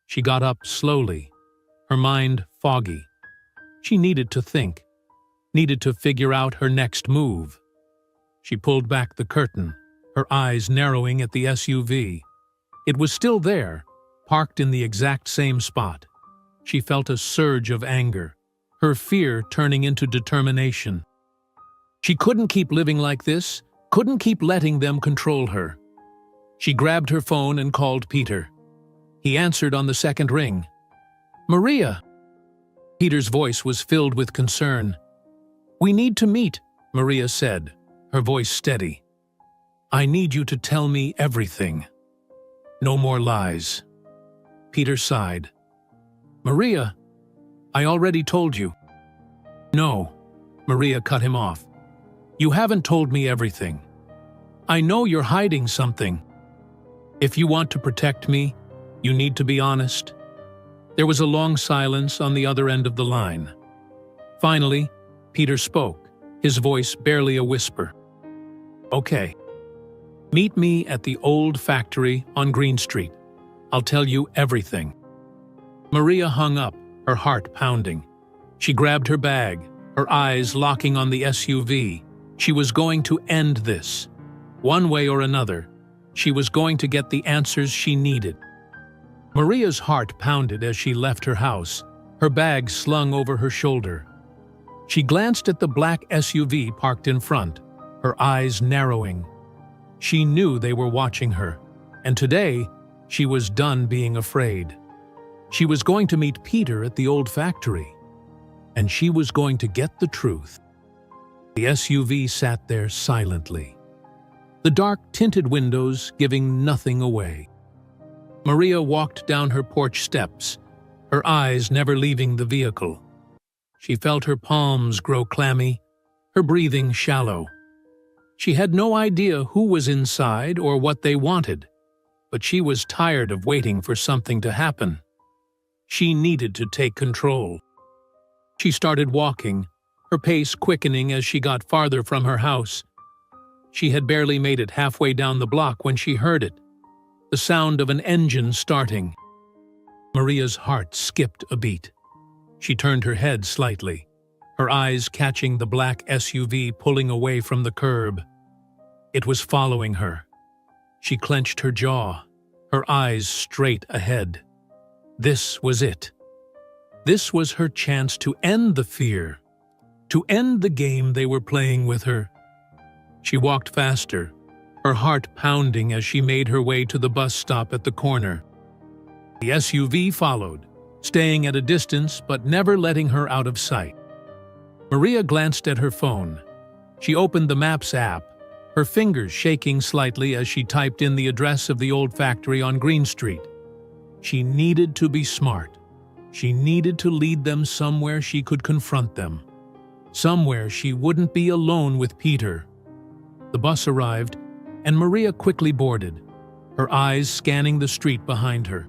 A: She got up slowly, her mind foggy. She needed to think, needed to figure out her next move. She pulled back the curtain, her eyes narrowing at the SUV. It was still there, parked in the exact same spot. She felt a surge of anger, her fear turning into determination. She couldn't keep living like this, couldn't keep letting them control her. She grabbed her phone and called Peter. He answered on the second ring. "Maria!" Peter's voice was filled with concern. "We need to meet," Maria said, her voice steady. "I need you to tell me everything. No more lies." Peter sighed. "Maria, I already told you." "No," Maria cut him off. "You haven't told me everything. I know you're hiding something. If you want to protect me, you need to be honest." There was a long silence on the other end of the line. Finally, Peter spoke, his voice barely a whisper. "Okay. Meet me at the old factory on Green Street. I'll tell you everything." Maria hung up, her heart pounding. She grabbed her bag, her eyes locking on the SUV. She was going to end this. One way or another, she was going to get the answers she needed. Maria's heart pounded as she left her house, her bag slung over her shoulder. She glanced at the black SUV parked in front, her eyes narrowing. She knew they were watching her, and today she was done being afraid. She was going to meet Peter at the old factory, and she was going to get the truth. The SUV sat there silently, the dark tinted windows giving nothing away. Maria walked down her porch steps, her eyes never leaving the vehicle. She felt her palms grow clammy, her breathing shallow. She had no idea who was inside or what they wanted, but she was tired of waiting for something to happen. She needed to take control. She started walking, her pace quickening as she got farther from her house. She had barely made it halfway down the block when she heard it, the sound of an engine starting. Maria's heart skipped a beat. She turned her head slightly. her eyes catching the black SUV pulling away from the curb. It was following her. She clenched her jaw, her eyes straight ahead. This was it. This was her chance to end the fear, to end the game they were playing with her. She walked faster, her heart pounding as she made her way to the bus stop at the corner. The SUV followed, staying at a distance but never letting her out of sight. Maria glanced at her phone. She opened the Maps app, her fingers shaking slightly as she typed in the address of the old factory on Green Street. She needed to be smart. She needed to lead them somewhere she could confront them. Somewhere she wouldn't be alone with Peter. The bus arrived, and Maria quickly boarded, her eyes scanning the street behind her.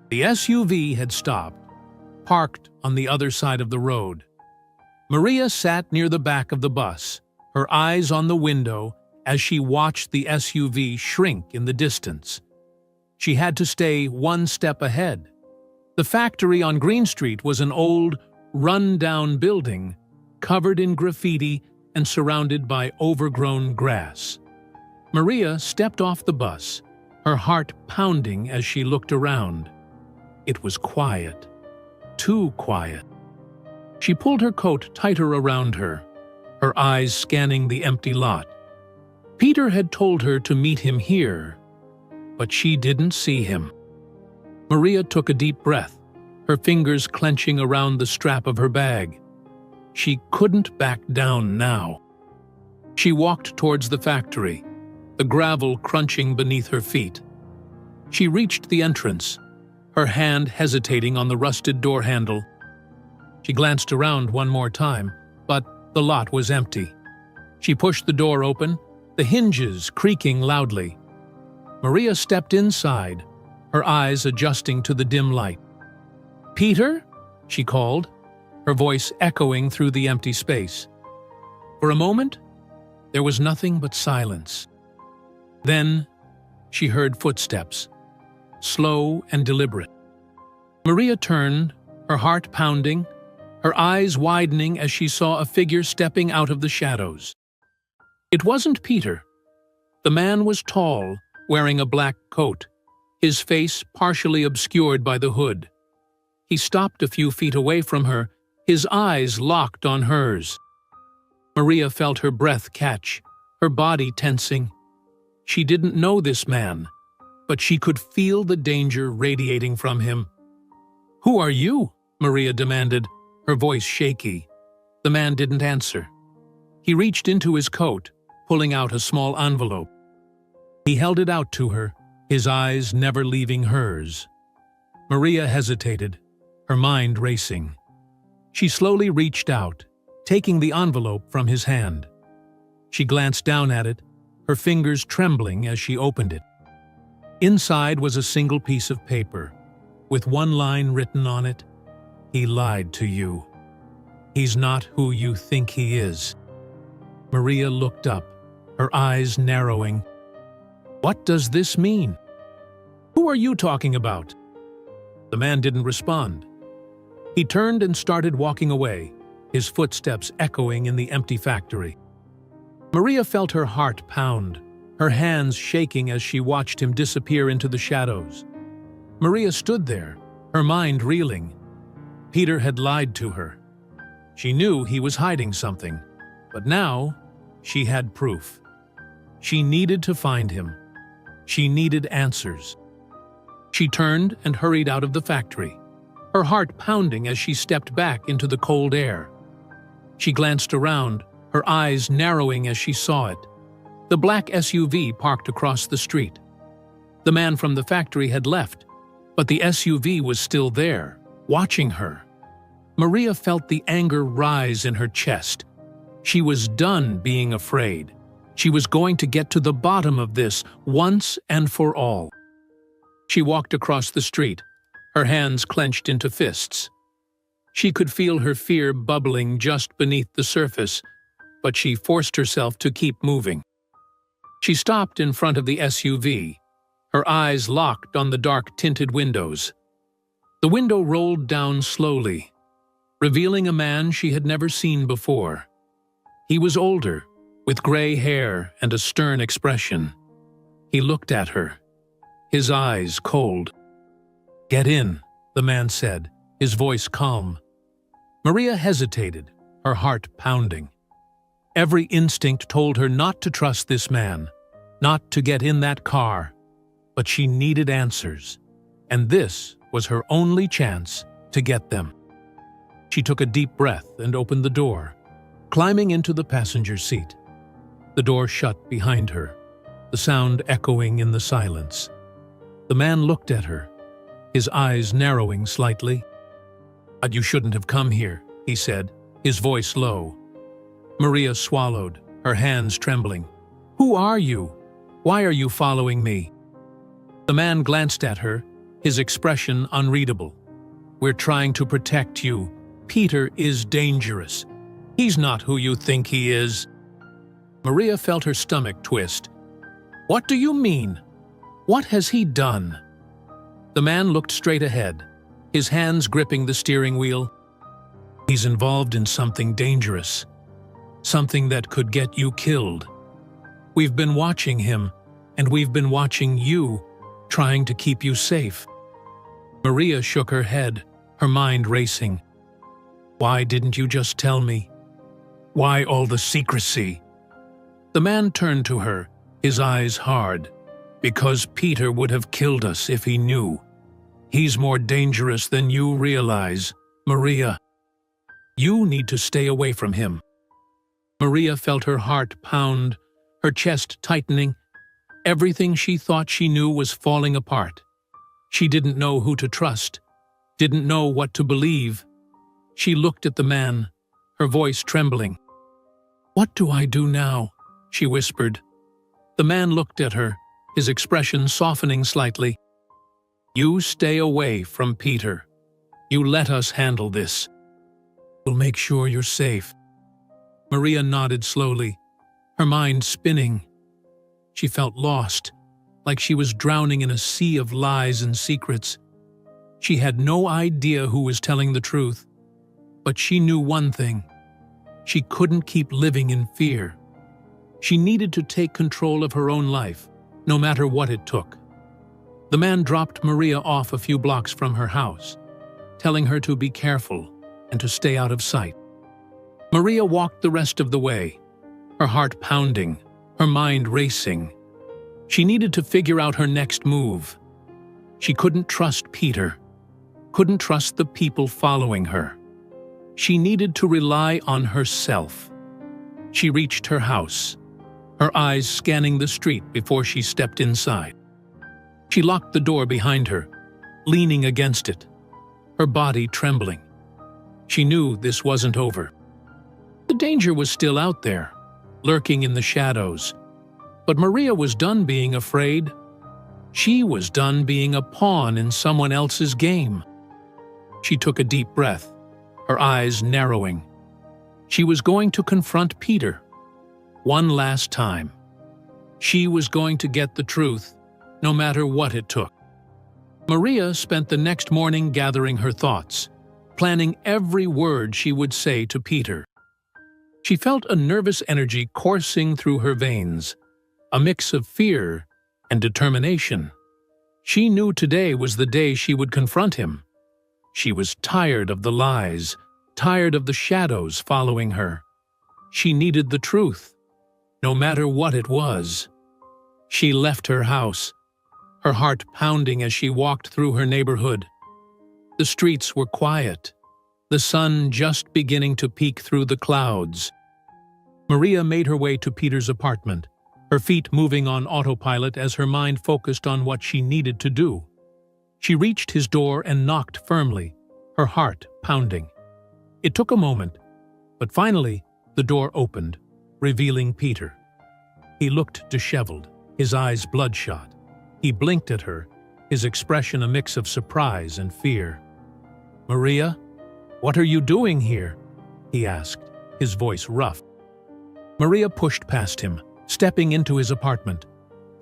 A: The SUV had stopped, parked on the other side of the road. Maria sat near the back of the bus, her eyes on the window as she watched the SUV shrink in the distance. She had to stay one step ahead. The factory on Green Street was an old, run-down building, covered in graffiti and surrounded by overgrown grass. Maria stepped off the bus, her heart pounding as she looked around. It was quiet. Too quiet. She pulled her coat tighter around her, her eyes scanning the empty lot. Peter had told her to meet him here, but she didn't see him. Maria took a deep breath, her fingers clenching around the strap of her bag. She couldn't back down now. She walked towards the factory, the gravel crunching beneath her feet. She reached the entrance, her hand hesitating on the rusted door handle. She glanced around one more time, but the lot was empty. She pushed the door open, the hinges creaking loudly. Maria stepped inside, her eyes adjusting to the dim light. "Peter?" she called, her voice echoing through the empty space. For a moment, there was nothing but silence. Then, she heard footsteps, slow and deliberate. Maria turned, her heart pounding, her eyes widening as she saw a figure stepping out of the shadows. It wasn't Peter. The man was tall, wearing a black coat, his face partially obscured by the hood. He stopped a few feet away from her, his eyes locked on hers. Maria felt her breath catch, her body tensing. She didn't know this man, but she could feel the danger radiating from him. "Who are you?" Maria demanded, her voice shaky. The man didn't answer. He reached into his coat, pulling out a small envelope. He held it out to her, his eyes never leaving hers. Maria hesitated, her mind racing. She slowly reached out, taking the envelope from his hand. She glanced down at it, her fingers trembling as she opened it. Inside was a single piece of paper, with one line written on it: "He lied to you. He's not who you think he is." Maria looked up, her eyes narrowing. "What does this mean? Who are you talking about?" The man didn't respond. He turned and started walking away, his footsteps echoing in the empty factory. Maria felt her heart pound, her hands shaking as she watched him disappear into the shadows. Maria stood there, her mind reeling. Peter had lied to her. She knew he was hiding something, but now she had proof. She needed to find him. She needed answers. She turned and hurried out of the factory, her heart pounding as she stepped back into the cold air. She glanced around, her eyes narrowing as she saw it. The black SUV parked across the street. The man from the factory had left, but the SUV was still there, watching her. Maria felt the anger rise in her chest. She was done being afraid. She was going to get to the bottom of this once and for all. She walked across the street, her hands clenched into fists. She could feel her fear bubbling just beneath the surface, but she forced herself to keep moving. She stopped in front of the SUV, her eyes locked on the dark tinted windows. The window rolled down slowly. revealing a man she had never seen before. He was older, with gray hair and a stern expression. He looked at her, his eyes cold. "Get in," the man said, his voice calm. Maria hesitated, her heart pounding. Every instinct told her not to trust this man, not to get in that car, but she needed answers, and this was her only chance to get them. She took a deep breath and opened the door, climbing into the passenger seat. The door shut behind her, the sound echoing in the silence. The man looked at her, his eyes narrowing slightly. "But you shouldn't have come here," he said, his voice low. Maria swallowed, her hands trembling. "Who are you? Why are you following me?" The man glanced at her, his expression unreadable. "We're trying to protect you. Peter is dangerous. He's not who you think he is." Maria felt her stomach twist. "What do you mean? What has he done?" The man looked straight ahead, his hands gripping the steering wheel. "He's involved in something dangerous, something that could get you killed. We've been watching him, and we've been watching you, trying to keep you safe." Maria shook her head, her mind racing. "Why didn't you just tell me? Why all the secrecy?" The man turned to her, his eyes hard. "Because Peter would have killed us if he knew. He's more dangerous than you realize, Maria. You need to stay away from him." Maria felt her heart pound, her chest tightening. Everything she thought she knew was falling apart. She didn't know who to trust, didn't know what to believe. She looked at the man, her voice trembling. "What do I do now?" she whispered. The man looked at her, his expression softening slightly. "You stay away from Peter. You let us handle this. We'll make sure you're safe." Maria nodded slowly, her mind spinning. She felt lost, like she was drowning in a sea of lies and secrets. She had no idea who was telling the truth, but she knew one thing. She couldn't keep living in fear. She needed to take control of her own life, no matter what it took. The man dropped Maria off a few blocks from her house, telling her to be careful and to stay out of sight. Maria walked the rest of the way, her heart pounding, her mind racing. She needed to figure out her next move. She couldn't trust Peter, couldn't trust the people following her. She needed to rely on herself. She reached her house, her eyes scanning the street before she stepped inside. She locked the door behind her, leaning against it, her body trembling. She knew this wasn't over. The danger was still out there, lurking in the shadows. But Maria was done being afraid. She was done being a pawn in someone else's game. She took a deep breath, her eyes narrowing. She was going to confront Peter, one last time. She was going to get the truth, no matter what it took. Maria spent the next morning gathering her thoughts, planning every word she would say to Peter. She felt a nervous energy coursing through her veins, a mix of fear and determination. She knew today was the day she would confront him. She was tired of the lies, tired of the shadows following her. She needed the truth, no matter what it was. She left her house, her heart pounding as she walked through her neighborhood. The streets were quiet, the sun just beginning to peek through the clouds. Maria made her way to Peter's apartment, her feet moving on autopilot as her mind focused on what she needed to do. She reached his door and knocked firmly, her heart pounding. It took a moment, but finally the door opened, revealing Peter. He looked disheveled, his eyes bloodshot. He blinked at her, his expression a mix of surprise and fear. "Maria, what are you doing here?" he asked, his voice rough. Maria pushed past him, stepping into his apartment.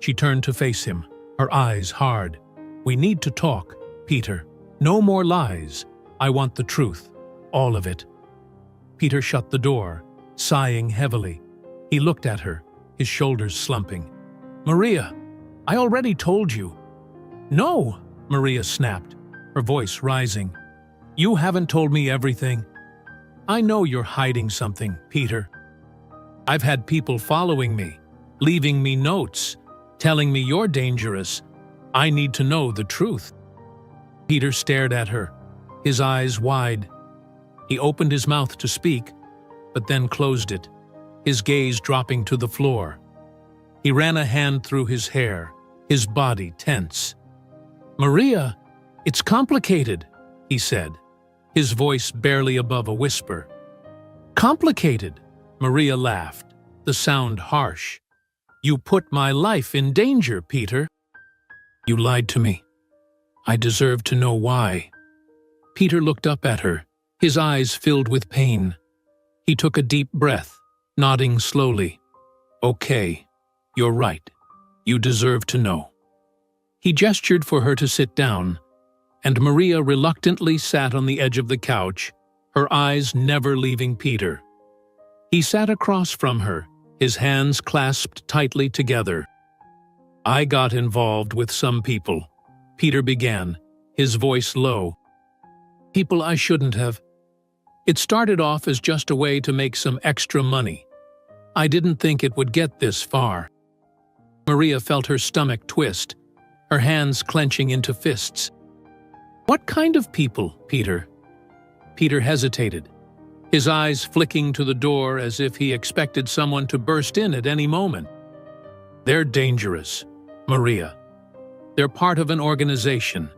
A: She turned to face him, her eyes hard. "We need to talk, Peter. No more lies. I want the truth." all of it. Peter shut the door, sighing heavily. He looked at her, his shoulders slumping. "Maria, I already told you." "No," Maria snapped, her voice rising. "You haven't told me everything. I know you're hiding something, Peter. I've had people following me, leaving me notes, telling me you're dangerous. I need to know the truth." Peter stared at her, his eyes wide. He opened his mouth to speak, but then closed it, his gaze dropping to the floor. He ran a hand through his hair, his body tense. "Maria, it's complicated," he said, his voice barely above a whisper. "Complicated?" Maria laughed, the sound harsh. "You put my life in danger, Peter." "You lied to me. I deserve to know why." Peter looked up at her, his eyes filled with pain. He took a deep breath, nodding slowly. "Okay, you're right. You deserve to know." He gestured for her to sit down, and Maria reluctantly sat on the edge of the couch, her eyes never leaving Peter. He sat across from her, his hands clasped tightly together. "I got involved with some people," Peter began, his voice low. "People I shouldn't have. It started off as just a way to make some extra money. I didn't think it would get this far." Maria felt her stomach twist, her hands clenching into fists. "What kind of people, Peter?" Peter hesitated, his eyes flicking to the door as if he expected someone to burst in at any moment. "They're dangerous, Maria. They're part of an organization.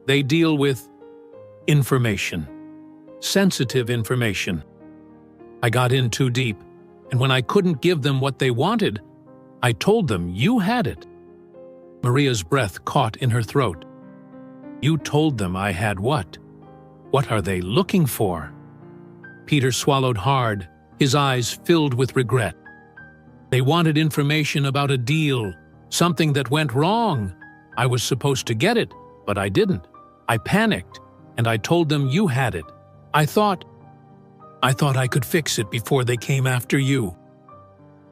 A: They deal with information, sensitive information. I got in too deep, and when I couldn't give them what they wanted, I told them you had it." Maria's breath caught in her throat. "You told them I had what? What are they looking for?" Peter swallowed hard, his eyes filled with regret. "They wanted information about a deal, something that went wrong. I was supposed to get it, but I didn't. I panicked, and I told them you had it. I thought I could fix it before they came after you."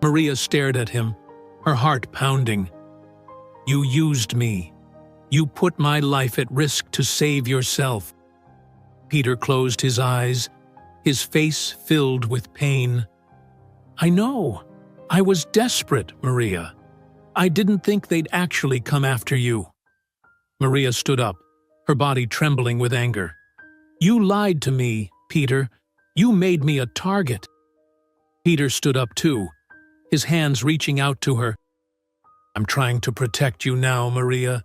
A: Maria stared at him, her heart pounding. "You used me. You put my life at risk to save yourself." Peter closed his eyes, his face filled with pain. "I know. I was desperate, Maria. I didn't think they'd actually come after you." Maria stood up, her body trembling with anger. "You lied to me, Peter. You made me a target." Peter stood up too, his hands reaching out to her. "I'm trying to protect you now, Maria.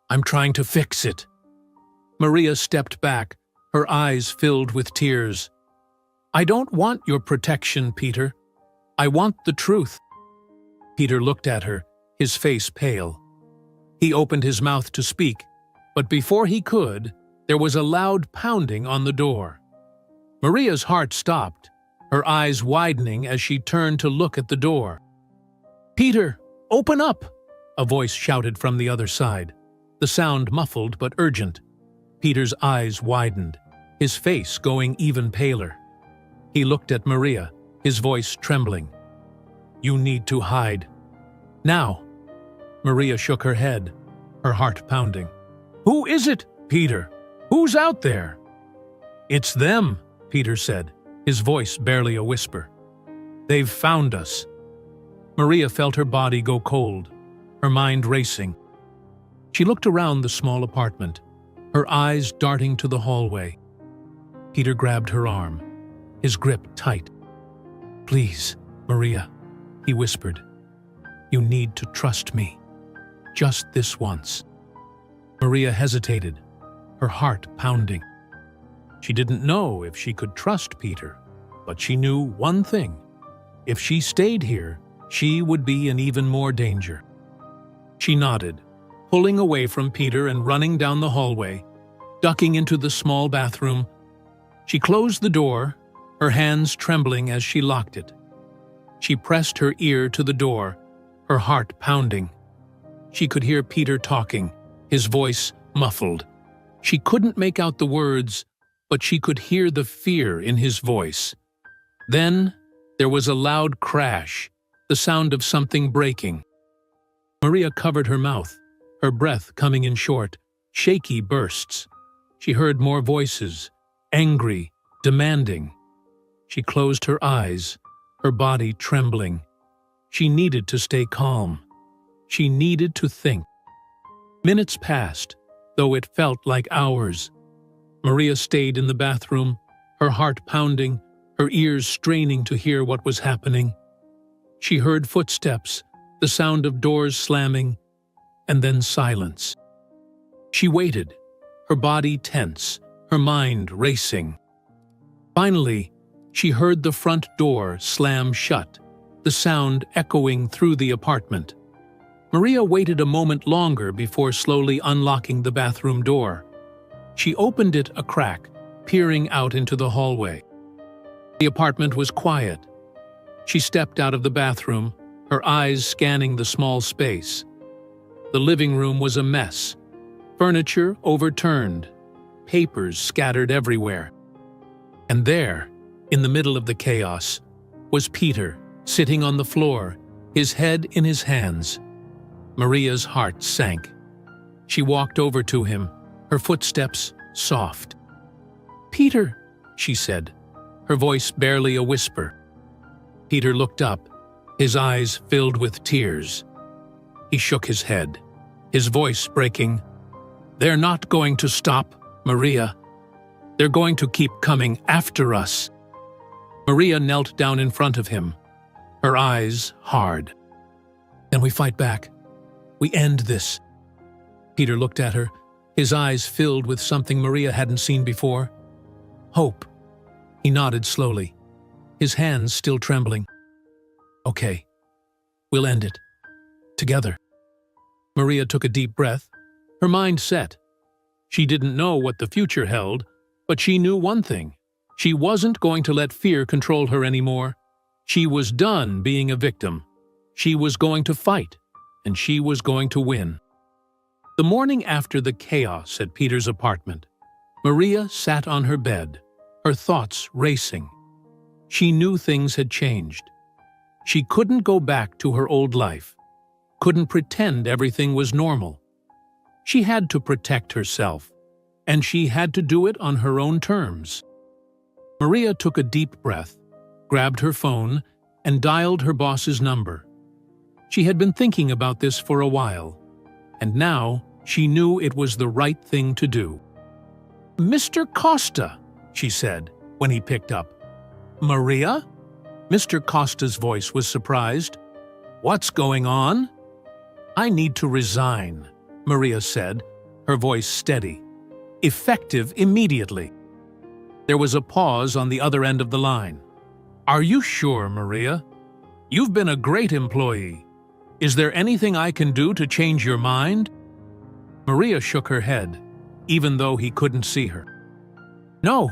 A: I'm trying to fix it." Maria stepped back, her eyes filled with tears. "I don't want your protection, Peter. I want the truth." Peter looked at her, his face pale. He opened his mouth to speak, but before he could, there was a loud pounding on the door. Maria's heart stopped, her eyes widening as she turned to look at the door. "Peter, open up!" a voice shouted from the other side, the sound muffled but urgent. Peter's eyes widened, his face going even paler. He looked at Maria, his voice trembling. "You need to hide. Now." Maria shook her head, her heart pounding. "Who is it, Peter? Who's out there?" "It's them," Peter said, his voice barely a whisper. "They've found us." Maria felt her body go cold, her mind racing. She looked around the small apartment, her eyes darting to the hallway. Peter grabbed her arm, his grip tight. "Please, Maria," he whispered. "You need to trust me. Just this once." Maria hesitated, her heart pounding. She didn't know if she could trust Peter, but she knew one thing. If she stayed here, she would be in even more danger. She nodded, pulling away from Peter and running down the hallway, ducking into the small bathroom. She closed the door, her hands trembling as she locked it. She pressed her ear to the door, her heart pounding. She could hear Peter talking, his voice muffled. She couldn't make out the words, but she could hear the fear in his voice. Then there was a loud crash, the sound of something breaking. Maria covered her mouth, her breath coming in short, shaky bursts. She heard more voices, angry, demanding. She closed her eyes, her body trembling. She needed to stay calm. She needed to think. Minutes passed, though it felt like hours. Maria stayed in the bathroom, her heart pounding, her ears straining to hear what was happening. She heard footsteps, the sound of doors slamming, and then silence. She waited, her body tense, her mind racing. Finally, she heard the front door slam shut, the sound echoing through the apartment. Maria waited a moment longer before slowly unlocking the bathroom door. She opened it a crack, peering out into the hallway. The apartment was quiet. She stepped out of the bathroom, her eyes scanning the small space. The living room was a mess. Furniture overturned, papers scattered everywhere. And there, in the middle of the chaos, was Peter, sitting on the floor, his head in his hands. Maria's heart sank. She walked over to him, her footsteps soft. "Peter," she said, her voice barely a whisper. Peter looked up, his eyes filled with tears. He shook his head, his voice breaking. "They're not going to stop, Maria. They're going to keep coming after us." Maria knelt down in front of him, her eyes hard. "Then we fight back. We end this." Peter looked at her, his eyes filled with something Maria hadn't seen before. Hope. He nodded slowly, his hands still trembling. "Okay, we'll end it. Together." Maria took a deep breath, her mind set. She didn't know what the future held, but she knew one thing. She wasn't going to let fear control her anymore. She was done being a victim. She was going to fight, and she was going to win. The morning after the chaos at Peter's apartment, Maria sat on her bed, her thoughts racing. She knew things had changed. She couldn't go back to her old life, couldn't pretend everything was normal. She had to protect herself, and she had to do it on her own terms. Maria took a deep breath, grabbed her phone, and dialed her boss's number. She had been thinking about this for a while, and now she knew it was the right thing to do. "Mr. Costa," she said, when he picked up. "Maria?" Mr. Costa's voice was surprised. "What's going on?" "I need to resign," Maria said, her voice steady. "Effective immediately." There was a pause on the other end of the line. "Are you sure, Maria? You've been a great employee. Is there anything I can do to change your mind?" Maria shook her head, even though he couldn't see her. "No,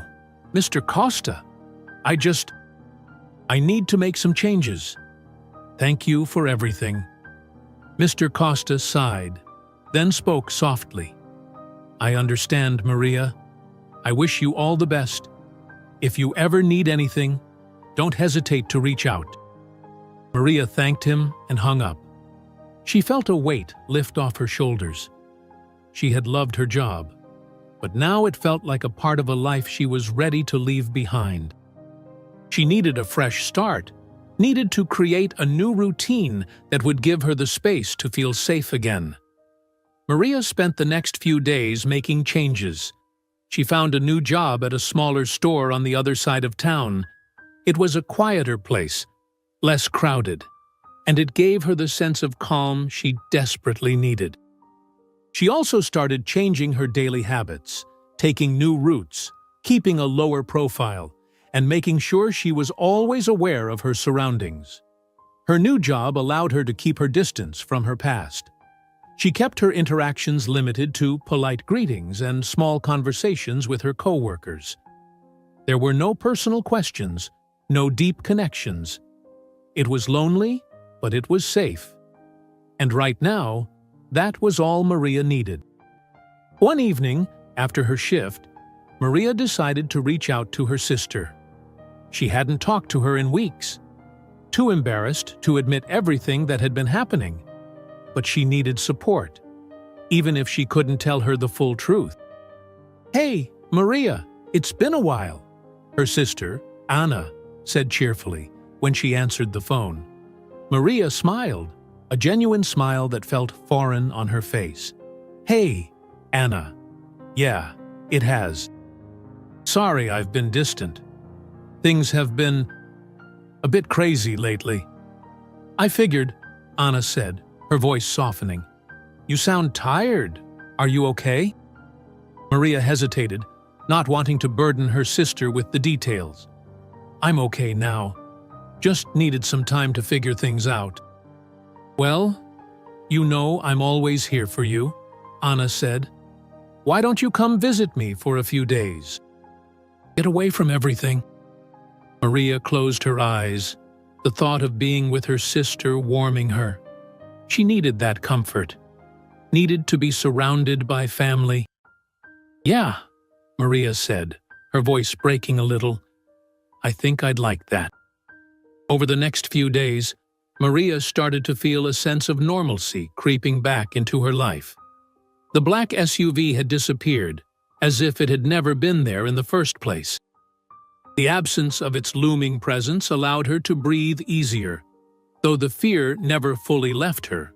A: Mr. Costa. I need to make some changes. Thank you for everything." Mr. Costa sighed, then spoke softly. "I understand, Maria. I wish you all the best. If you ever need anything, don't hesitate to reach out." Maria thanked him and hung up. She felt a weight lift off her shoulders. She had loved her job, but now it felt like a part of a life she was ready to leave behind. She needed a fresh start, needed to create a new routine that would give her the space to feel safe again. Maria spent the next few days making changes. She found a new job at a smaller store on the other side of town. It was a quieter place, less crowded, and it gave her the sense of calm she desperately needed. She also started changing her daily habits, taking new routes, keeping a lower profile, and making sure she was always aware of her surroundings. Her new job allowed her to keep her distance from her past. She kept her interactions limited to polite greetings and small conversations with her coworkers. There were no personal questions, no deep connections. It was lonely, but it was safe. And right now, that was all Maria needed. One evening, after her shift, Maria decided to reach out to her sister. She hadn't talked to her in weeks, too embarrassed to admit everything that had been happening. But she needed support, even if she couldn't tell her the full truth. "Hey, Maria, it's been a while," her sister, Anna, said cheerfully when she answered the phone. Maria smiled, a genuine smile that felt foreign on her face. "Hey, Anna. Yeah, it has. Sorry I've been distant. Things have been a bit crazy lately." "I figured," Anna said, her voice softening. "You sound tired. Are you okay?" Maria hesitated, not wanting to burden her sister with the details. "I'm okay now. Just needed some time to figure things out." "Well, you know I'm always here for you," Anna said. "Why don't you come visit me for a few days? Get away from everything." Maria closed her eyes, the thought of being with her sister warming her. She needed that comfort, needed to be surrounded by family. "Yeah," Maria said, her voice breaking a little. "I think I'd like that." Over the next few days, Maria started to feel a sense of normalcy creeping back into her life. The black SUV had disappeared, as if it had never been there in the first place. The absence of its looming presence allowed her to breathe easier, though the fear never fully left her.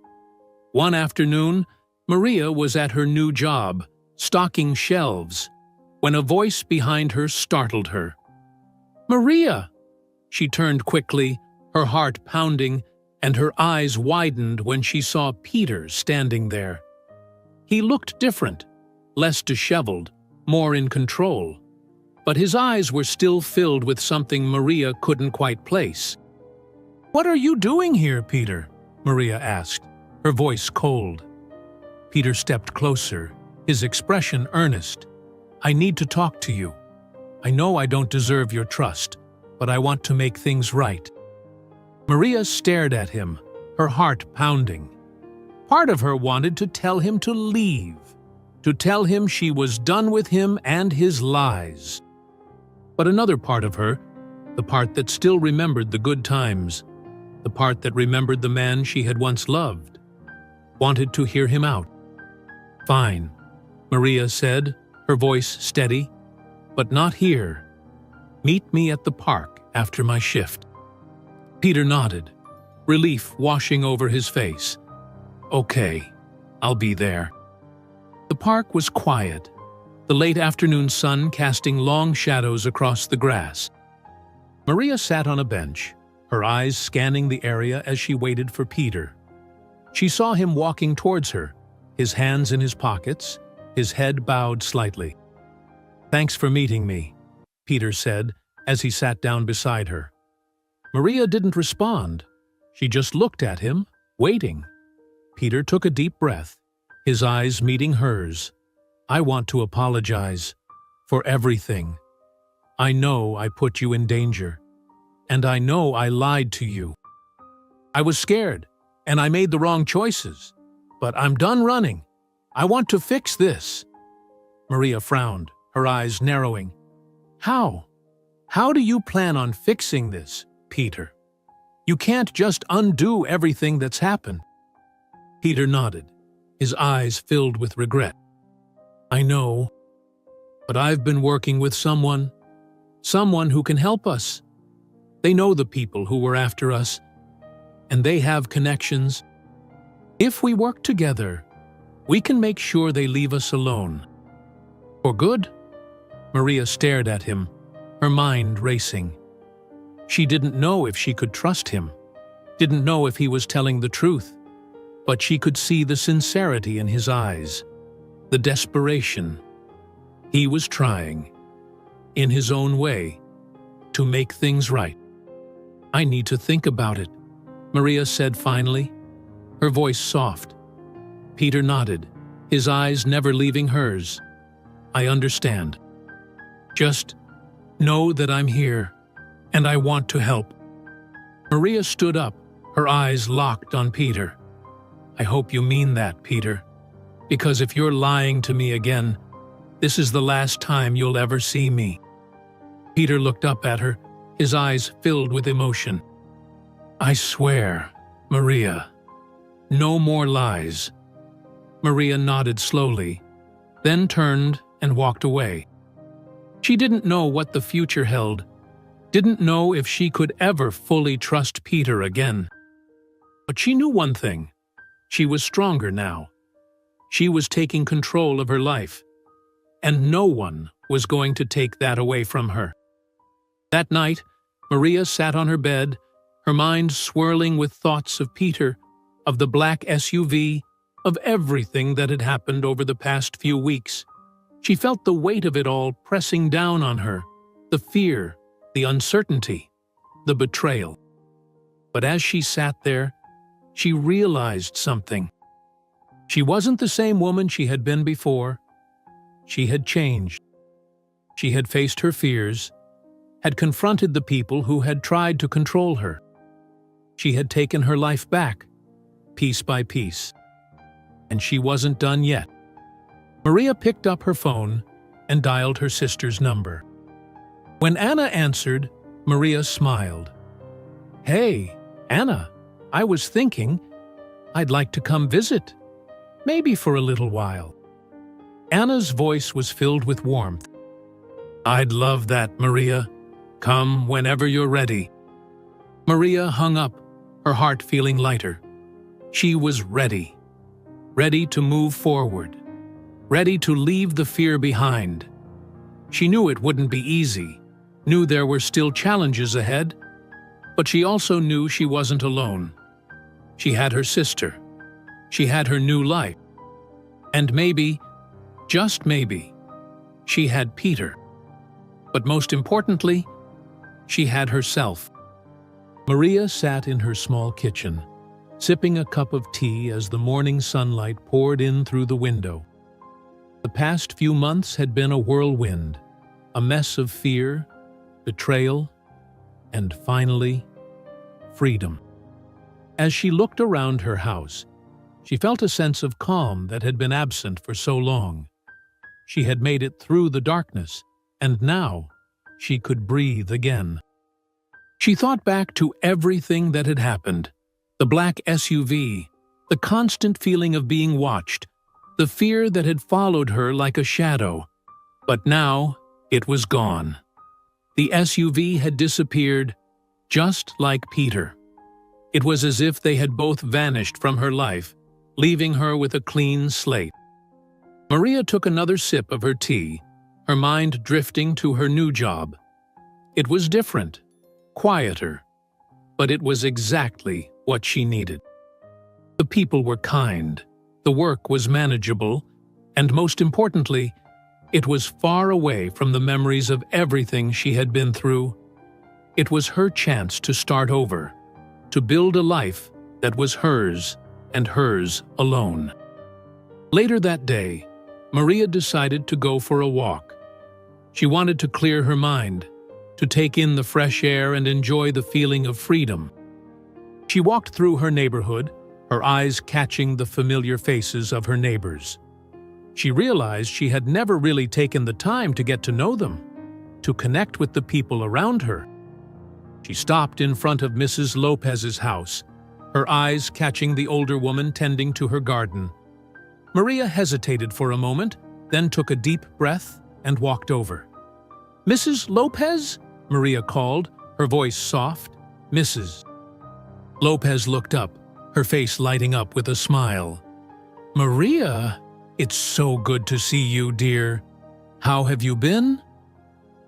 A: One afternoon, Maria was at her new job, stocking shelves, when a voice behind her startled her. "Maria!" She turned quickly, her heart pounding, and her eyes widened when she saw Peter standing there. He looked different, less disheveled, more in control. But his eyes were still filled with something Maria couldn't quite place. "What are you doing here, Peter?" Maria asked, her voice cold. Peter stepped closer, his expression earnest. "I need to talk to you. I know I don't deserve your trust, but I want to make things right." Maria stared at him, her heart pounding. Part of her wanted to tell him to leave, to tell him she was done with him and his lies. But another part of her, the part that still remembered the good times, the part that remembered the man she had once loved, wanted to hear him out. "Fine," Maria said, her voice steady, "but not here. Meet me at the park after my shift." Peter nodded, relief washing over his face. "Okay, I'll be there." The park was quiet, the late afternoon sun casting long shadows across the grass. Maria sat on a bench, her eyes scanning the area as she waited for Peter. She saw him walking towards her, his hands in his pockets, his head bowed slightly. "Thanks for meeting me," Peter said as he sat down beside her. Maria didn't respond. She just looked at him, waiting. Peter took a deep breath, his eyes meeting hers. "I want to apologize for everything. I know I put you in danger, and I know I lied to you. I was scared, and I made the wrong choices, but I'm done running. I want to fix this." Maria frowned, her eyes narrowing. "How? How do you plan on fixing this, Peter? You can't just undo everything that's happened." Peter nodded, his eyes filled with regret. "I know, but I've been working with someone who can help us. They know the people who were after us, and they have connections. If we work together, we can make sure they leave us alone. For good." Maria stared at him, her mind racing. She didn't know if she could trust him, didn't know if he was telling the truth, but she could see the sincerity in his eyes, the desperation. He was trying, in his own way, to make things right. "I need to think about it," Maria said finally, her voice soft. Peter nodded, his eyes never leaving hers. "I understand. Just know that I'm here, and I want to help." Maria stood up, her eyes locked on Peter. "I hope you mean that, Peter, because if you're lying to me again, This is the last time you'll ever see me." Peter looked up at her, his eyes filled with emotion. "I swear, Maria. No more lies." Maria nodded slowly, then turned and walked away. She didn't know what the future held, didn't know if she could ever fully trust Peter again. But she knew one thing. She was stronger now. She was taking control of her life, and no one was going to take that away from her. That night, Maria sat on her bed, her mind swirling with thoughts of Peter, of the black SUV, of everything that had happened over the past few weeks. She felt the weight of it all pressing down on her, the fear, the uncertainty, the betrayal. But as she sat there, she realized something. She wasn't the same woman she had been before. She had changed. She had faced her fears, had confronted the people who had tried to control her. She had taken her life back, piece by piece. And she wasn't done yet. Maria picked up her phone and dialed her sister's number. When Anna answered, Maria smiled. "Hey, Anna, I was thinking I'd like to come visit, maybe for a little while." Anna's voice was filled with warmth. "I'd love that, Maria. Come whenever you're ready." Maria hung up, her heart feeling lighter. She was ready. Ready to move forward. Ready to leave the fear behind. She knew it wouldn't be easy, knew there were still challenges ahead, but she also knew she wasn't alone. She had her sister. She had her new life. And maybe, just maybe, she had Peter. But most importantly, she had herself. Maria sat in her small kitchen, sipping a cup of tea as the morning sunlight poured in through the window. The past few months had been a whirlwind, a mess of fear, betrayal, and finally, freedom. As she looked around her house, she felt a sense of calm that had been absent for so long. She had made it through the darkness, and now she could breathe again. She thought back to everything that had happened: the black SUV, the constant feeling of being watched, the fear that had followed her like a shadow. But now it was gone. The SUV had disappeared, just like Peter. It was as if they had both vanished from her life, leaving her with a clean slate. Maria took another sip of her tea, her mind drifting to her new job. It was different, quieter, but it was exactly what she needed. The people were kind, the work was manageable, and most importantly, it was far away from the memories of everything she had been through. It was her chance to start over, to build a life that was hers and hers alone. Later that day, Maria decided to go for a walk. She wanted to clear her mind, to take in the fresh air and enjoy the feeling of freedom. She walked through her neighborhood, her eyes catching the familiar faces of her neighbors. She realized she had never really taken the time to get to know them, to connect with the people around her. She stopped in front of Mrs. Lopez's house, her eyes catching the older woman tending to her garden. Maria hesitated for a moment, then took a deep breath and walked over. "Mrs. Lopez?" Maria called, her voice soft. "Mrs." Lopez looked up, her face lighting up with a smile. "Maria, it's so good to see you, dear. How have you been?"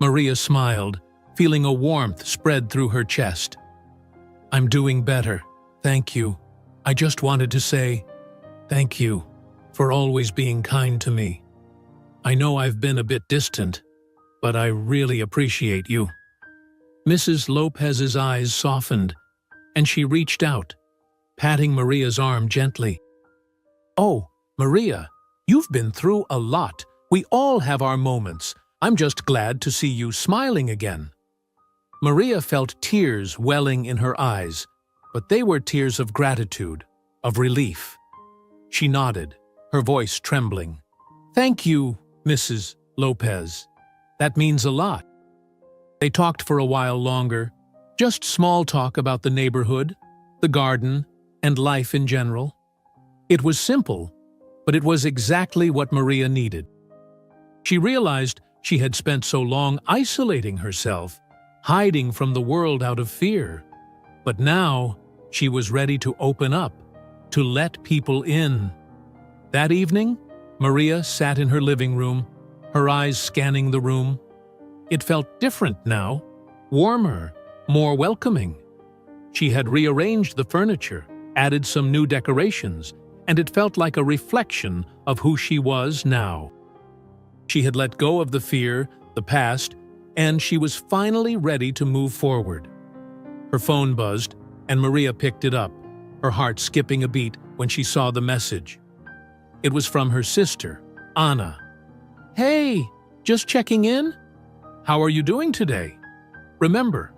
A: Maria smiled, feeling a warmth spread through her chest. "I'm doing better, thank you. I just wanted to say thank you for always being kind to me. I know I've been a bit distant, but I really appreciate you." Mrs. Lopez's eyes softened, and she reached out, patting Maria's arm gently. "Oh, Maria, you've been through a lot. We all have our moments. I'm just glad to see you smiling again." Maria felt tears welling in her eyes, but they were tears of gratitude, of relief. She nodded, her voice trembling. "Thank you, Mrs. Lopez. That means a lot. They talked for a while longer, just small talk about the neighborhood, the garden, and life in general. It was simple, but it was exactly what Maria needed. She realized she had spent so long isolating herself, hiding from the world out of fear. But now she was ready to open up, to let people in. That evening, Maria sat in her living room, her eyes scanning the room. It felt different now, warmer, more welcoming. She had rearranged the furniture, added some new decorations, and it felt like a reflection of who she was now. She had let go of the fear, the past, and she was finally ready to move forward. Her phone buzzed, and Maria picked it up, her heart skipping a beat when she saw the message. It was from her sister, Anna. "Hey, just checking in? How are you doing today? Remember,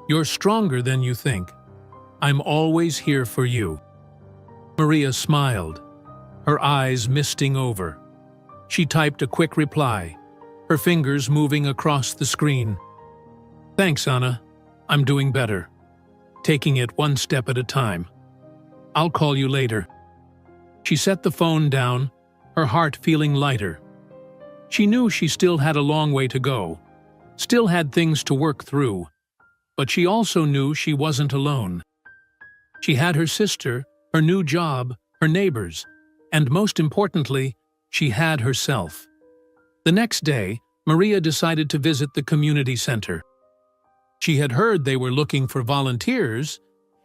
A: you're stronger than you think. I'm always here for you." Maria smiled, her eyes misting over. She typed a quick reply, her fingers moving across the screen. "Thanks, Anna. I'm doing better. Taking it one step at a time. I'll call you later." She set the phone down, her heart feeling lighter. She knew she still had a long way to go, still had things to work through, but she also knew she wasn't alone. She had her sister, her new job, her neighbors, and most importantly, she had herself. The next day, Maria decided to visit the community center. She had heard they were looking for volunteers,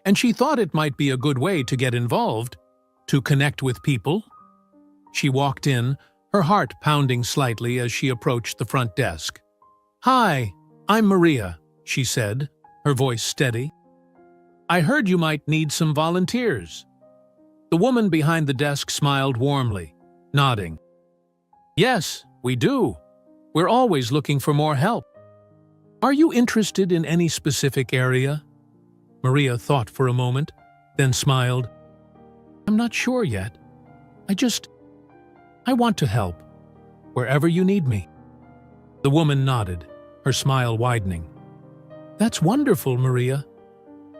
A: and she thought it might be a good way to get involved, to connect with people. She walked in, her heart pounding slightly as she approached the front desk. "Hi, I'm Maria," she said, her voice steady. "I heard you might need some volunteers." The woman behind the desk smiled warmly, nodding. "Yes, we do. We're always looking for more help. Are you interested in any specific area?" Maria thought for a moment, then smiled. "I'm not sure yet. I want to help, wherever you need me." The woman nodded, her smile widening. "That's wonderful, Maria.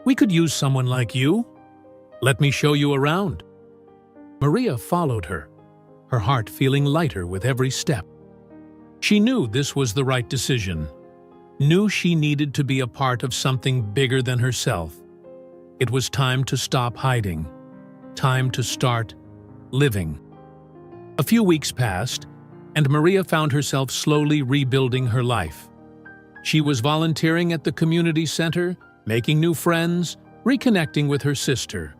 A: We could use someone like you. Let me show you around." Maria followed her, her heart feeling lighter with every step. She knew this was the right decision, knew she needed to be a part of something bigger than herself. It was time to stop hiding, time to start living. A few weeks passed, and Maria found herself slowly rebuilding her life. She was volunteering at the community center, making new friends, reconnecting with her sister.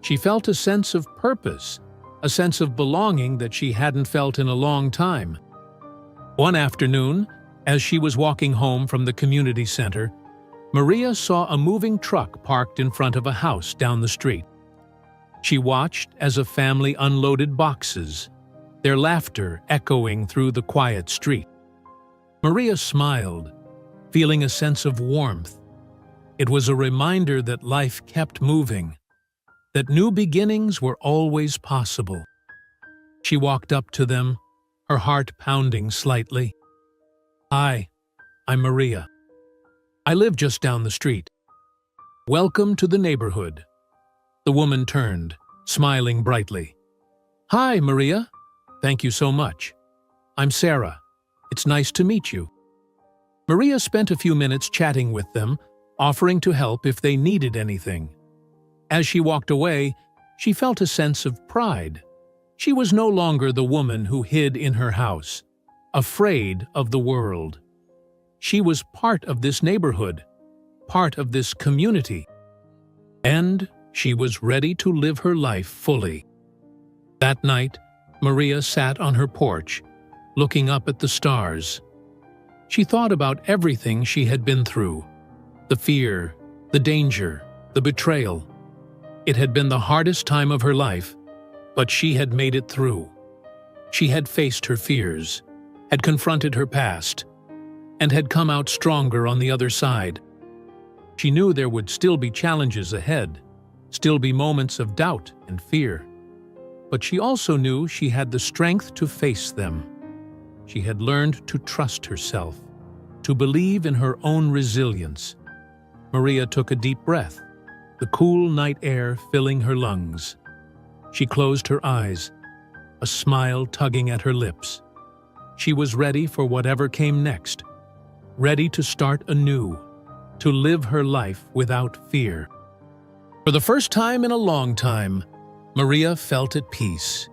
A: She felt a sense of purpose, a sense of belonging that she hadn't felt in a long time. One afternoon, as she was walking home from the community center, Maria saw a moving truck parked in front of a house down the street. She watched as a family unloaded boxes, their laughter echoing through the quiet street. Maria smiled, feeling a sense of warmth. It was a reminder that life kept moving, that new beginnings were always possible. She walked up to them, her heart pounding slightly. "Hi, I'm Maria. I live just down the street. Welcome to the neighborhood." The woman turned, smiling brightly. "Hi, Maria. Thank you so much. I'm Sarah. It's nice to meet you." Maria spent a few minutes chatting with them, offering to help if they needed anything. As she walked away, she felt a sense of pride. She was no longer the woman who hid in her house, afraid of the world. She was part of this neighborhood, part of this community, and she was ready to live her life fully. That night, Maria sat on her porch, looking up at the stars. She thought about everything she had been through, the fear, the danger, the betrayal. It had been the hardest time of her life, but she had made it through. She had faced her fears, had confronted her past, and had come out stronger on the other side. She knew there would still be challenges ahead, still be moments of doubt and fear. But she also knew she had the strength to face them. She had learned to trust herself, to believe in her own resilience. Maria took a deep breath, the cool night air filling her lungs. She closed her eyes, a smile tugging at her lips. She was ready for whatever came next, ready to start anew, to live her life without fear. For the first time in a long time, Maria felt at peace.